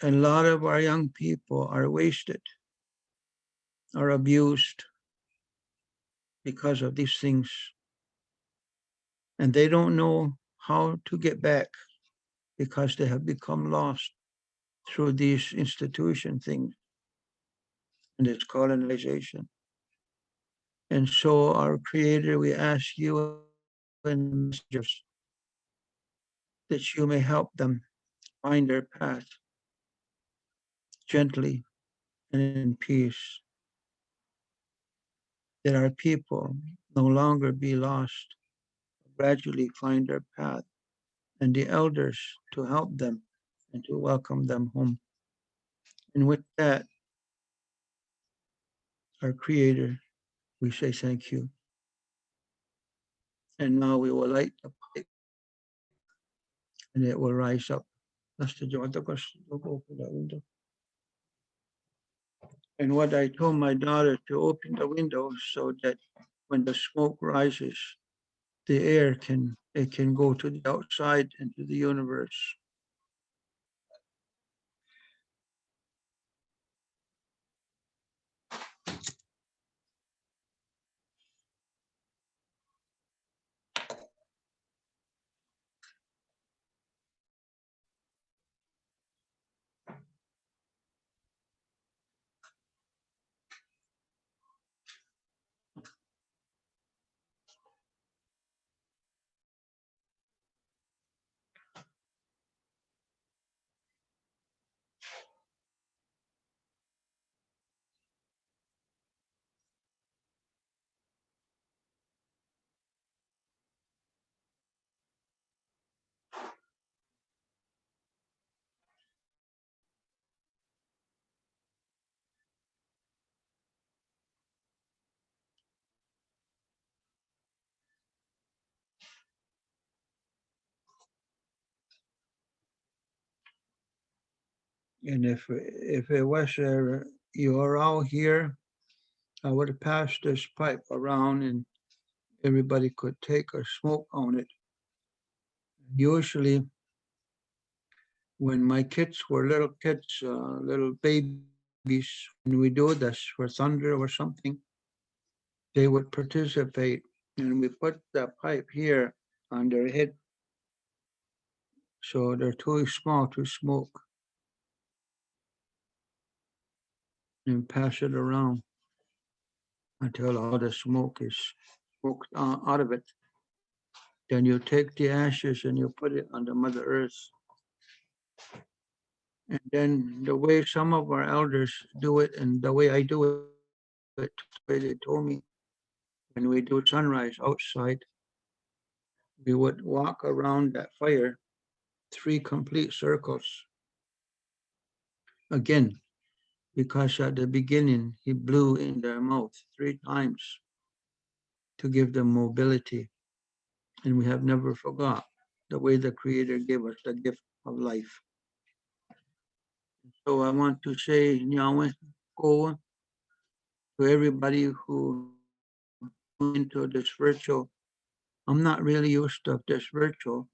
And a lot of our young people are wasted, are abused because of these things. And they don't know how to get back because they have become lost through these institution things and its colonization. And so our Creator, we ask you and messengers that you may help them find their path gently and in peace, that our people no longer be lost, gradually find their path, and the elders to help them and to welcome them home. And with that, our Creator, we say thank you. And now we will light the pipe and it will rise up. That's the job. Open that window. And what I told my daughter to open the window so that when the smoke rises, the air can go to the outside and to the universe. And if it was you are out here, I would have passed this pipe around and everybody could take a smoke on it. Usually, when my kids were little kids, little babies, when we do this for thunder or something, they would participate, and we put the pipe here on their head, so they're too small to smoke, and pass it around until all the smoke is smoked out of it. Then you take the ashes and you put it on the Mother Earth. And then the way some of our elders do it and the way I do it, the way they told me, when we do sunrise outside, we would walk around that fire 3 complete circles. Again, because at the beginning, he blew in their mouth 3 times to give them mobility. And we have never forgot the way the Creator gave us the gift of life. So I want to say, Nyawa, Koa, to everybody who into this virtual. I'm not really used to this virtual,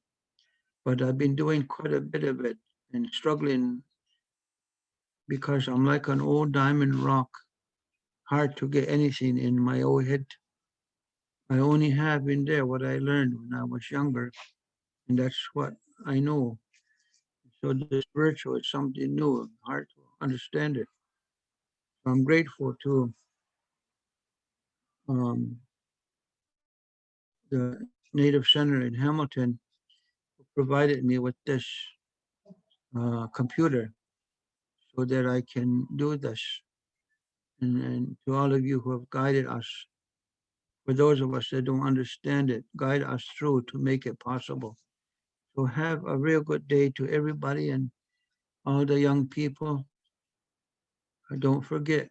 but I've been doing quite a bit of it and struggling because I'm like an old diamond rock, hard to get anything in my old head. I only have in there what I learned when I was younger, and that's what I know. So this virtual is something new, hard to understand it. So I'm grateful to the Native Center in Hamilton who provided me with this computer so that I can do this. And to all of you who have guided us, for those of us that don't understand it, guide us through to make it possible. So have a real good day to everybody and all the young people. Don't forget,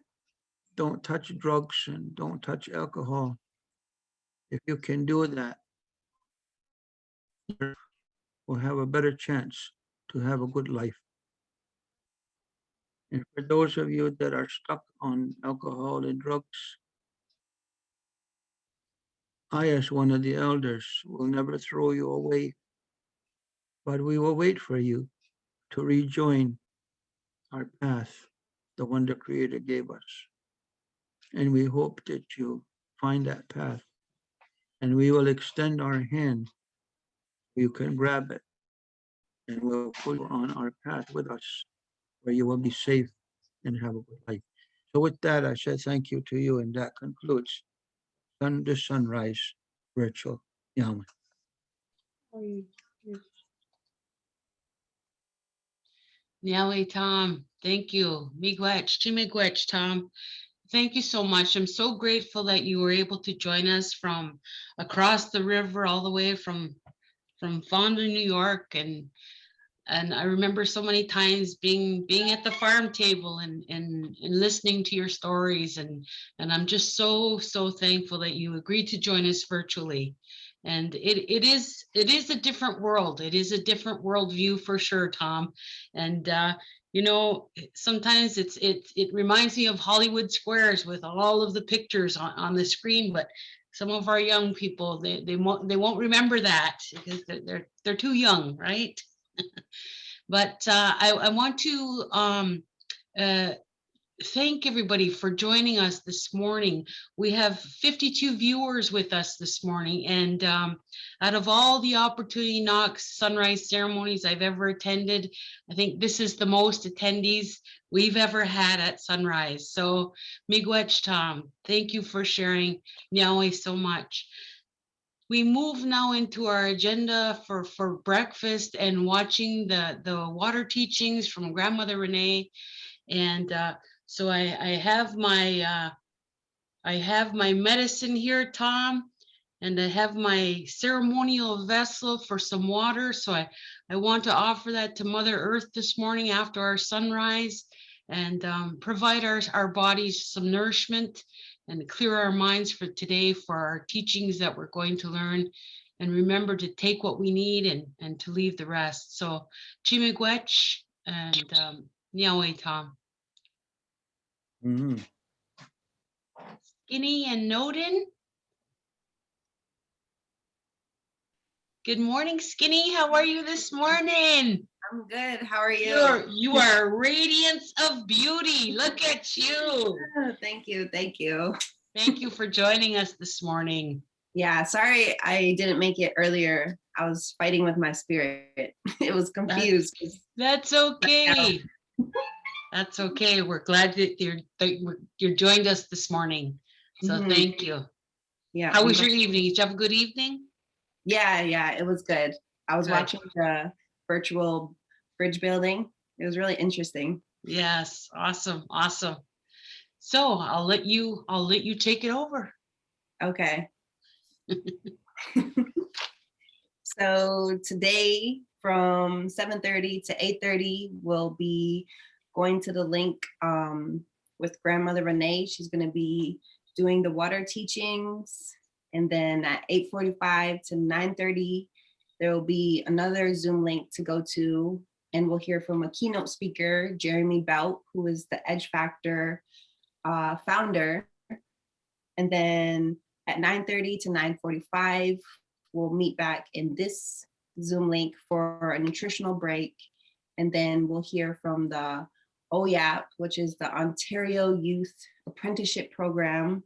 don't touch drugs and don't touch alcohol. If you can do that, we'll have a better chance to have a good life. And for those of you that are stuck on alcohol and drugs, I, as one of the elders, will never throw you away, but we will wait for you to rejoin our path, the one the Creator gave us. And we hope that you find that path, and we will extend our hand. You can grab it, and we'll put you on our path with us, where you will be safe and have a good life. So with that, I say thank you to you, and that concludes the sunrise virtual. Yama. Nellie, Tom, thank you. Miigwech, Chimigwech, Tom. Thank you so much. I'm so grateful that you were able to join us from across the river, all the way from Fonda, New York. And I remember so many times being at the farm table and listening to your stories. And I'm just so thankful that you agreed to join us virtually. And it is a different world. It is a different worldview for sure, Tom. And you know, sometimes it reminds me of Hollywood Squares with all of the pictures on the screen, but some of our young people, they won't remember that because they're too young, right? But I want to thank everybody for joining us this morning. We have 52 viewers with us this morning, and out of all the Opportunity Knox sunrise ceremonies I've ever attended, I think this is the most attendees we've ever had at sunrise. So miigwech, Tom, thank you for sharing Niawe so much. We move now into our agenda for breakfast and watching the water teachings from Grandmother Renee. And so I have my medicine here, Tom, and I have my ceremonial vessel for some water. So I want to offer that to Mother Earth this morning after our sunrise, and provide our bodies some nourishment and clear our minds for today for our teachings that we're going to learn. And remember to take what we need and to leave the rest. So Chimigwech and Niawe, Tom. Mhm. Skinny and Noden. Good morning, Skinny. How are you this morning? I'm good. How are you? You are a radiance of beauty. Look at you. Thank you. Thank you. Thank you for joining us this morning. Yeah, sorry I didn't make it earlier. I was fighting with my spirit. It was confused. That's okay. That's okay. We're glad that you're joined us this morning. So Mhm. thank you. Yeah. How was your evening? Did you have a good evening? Yeah, it was good. I was Good. watching the virtual bridge building. It was really interesting. Yes, awesome. So I'll let you take it over. Okay. So today from 7:30 to 8:30, we'll be going to the link with Grandmother Renee. She's going to be doing the water teachings. And then at 8:45 to 9:30, there will be another Zoom link to go to. And we'll hear from a keynote speaker, Jeremy Bout, who is the Edge Factor founder. And then at 9:30 to 9:45, we'll meet back in this Zoom link for a nutritional break. And then we'll hear from the OYAP, which is the Ontario Youth Apprenticeship Program,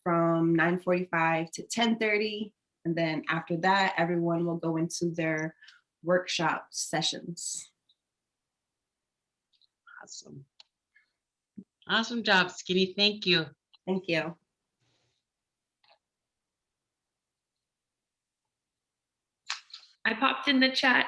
from 9:45 to 10:30. And then after that, everyone will go into their workshop sessions. Awesome job, Skinny. Thank you. Thank you. I popped in the chat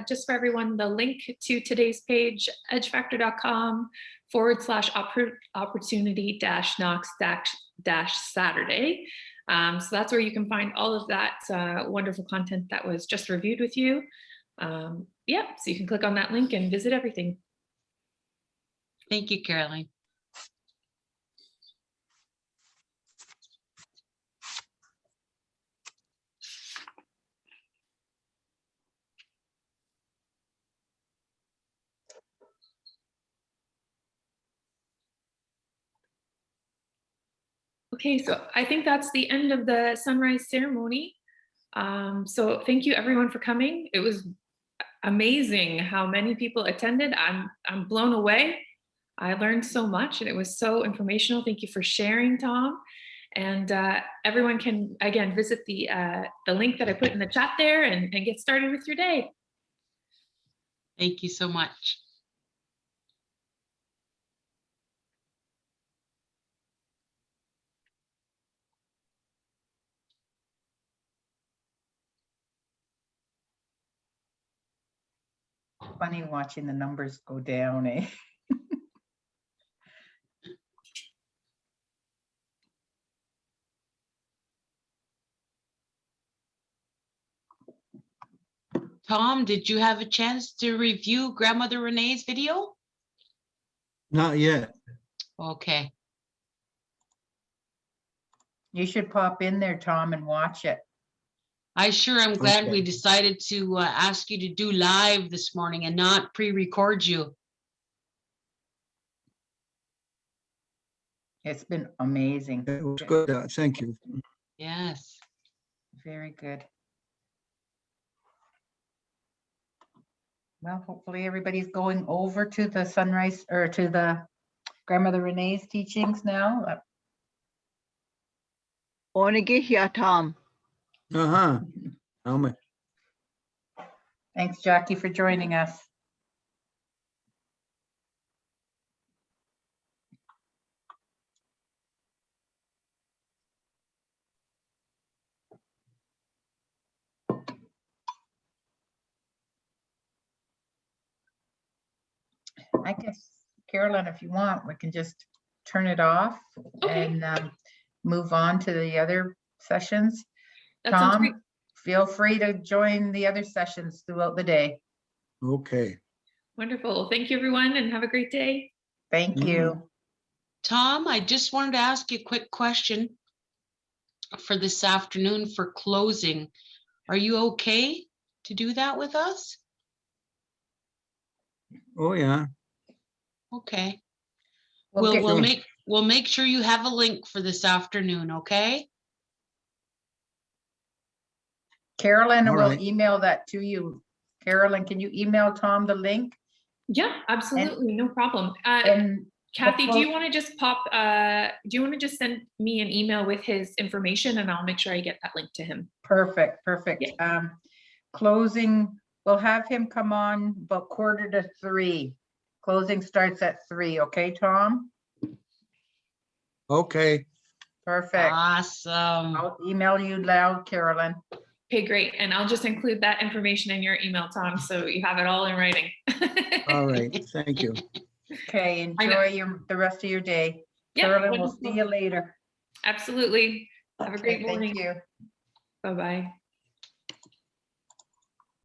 just for everyone the link to today's page, edgefactor.com/opportunity-knox-Saturday. So that's where you can find all of that wonderful content that was just reviewed with you. Yeah, so you can click on that link and visit everything. Thank you, Caroline. Okay, so I think that's the end of the sunrise ceremony. So thank you everyone for coming. It was amazing how many people attended. I'm blown away. I learned so much and it was so informational. Thank you for sharing, Tom. And everyone can, again, visit the link that I put in the chat there and get started with your day. Thank you so much. Funny watching the numbers go down, eh? Tom, did you have a chance to review Grandmother Renee's video? Not yet. Okay. You should pop in there, Tom, and watch it. I sure am glad we Okay. decided to ask you to do live this morning and not pre-record you. It's been amazing. It was good. Thank you. Yes. Very good. Well, hopefully everybody's going over to the Sunrise or to the Grandmother Renee's teachings now. Onigihia, Tom. Uh-huh. How much? Thanks, Jackie, for joining us. I guess, Carolyn, if you want, we can just turn it off Okay. and move on to the other sessions. That sounds great. Tom, feel free to join the other sessions throughout the day. Okay. Wonderful. Thank you, everyone, and have a great day. Thank you. Tom, I just wanted to ask you a quick question for this afternoon for closing. Are you okay to do that with us? Oh, yeah. Okay. We'll get We'll make sure you have a link for this afternoon, okay? Carolyn All will right. email that to you. Carolyn, can you email Tom the link? Yeah, absolutely. No problem. And Kathy, do before- you want to just do you want to just send me an email with his information and I'll make sure I get that link to him? Perfect, perfect. Closing, we'll have him come on about 2:45. Closing starts at 3, okay, Tom? Okay. Perfect. Awesome. I'll email you loud, Carolyn. Okay, great. And I'll just include that information in your email, Tom, so you have it all in writing. All right. Thank you. Okay, I know. enjoy the rest of your day. Yeah, Carolyn, we'll wonderful. see you later. Absolutely. Have a Okay, great morning. thank you. Bye-bye.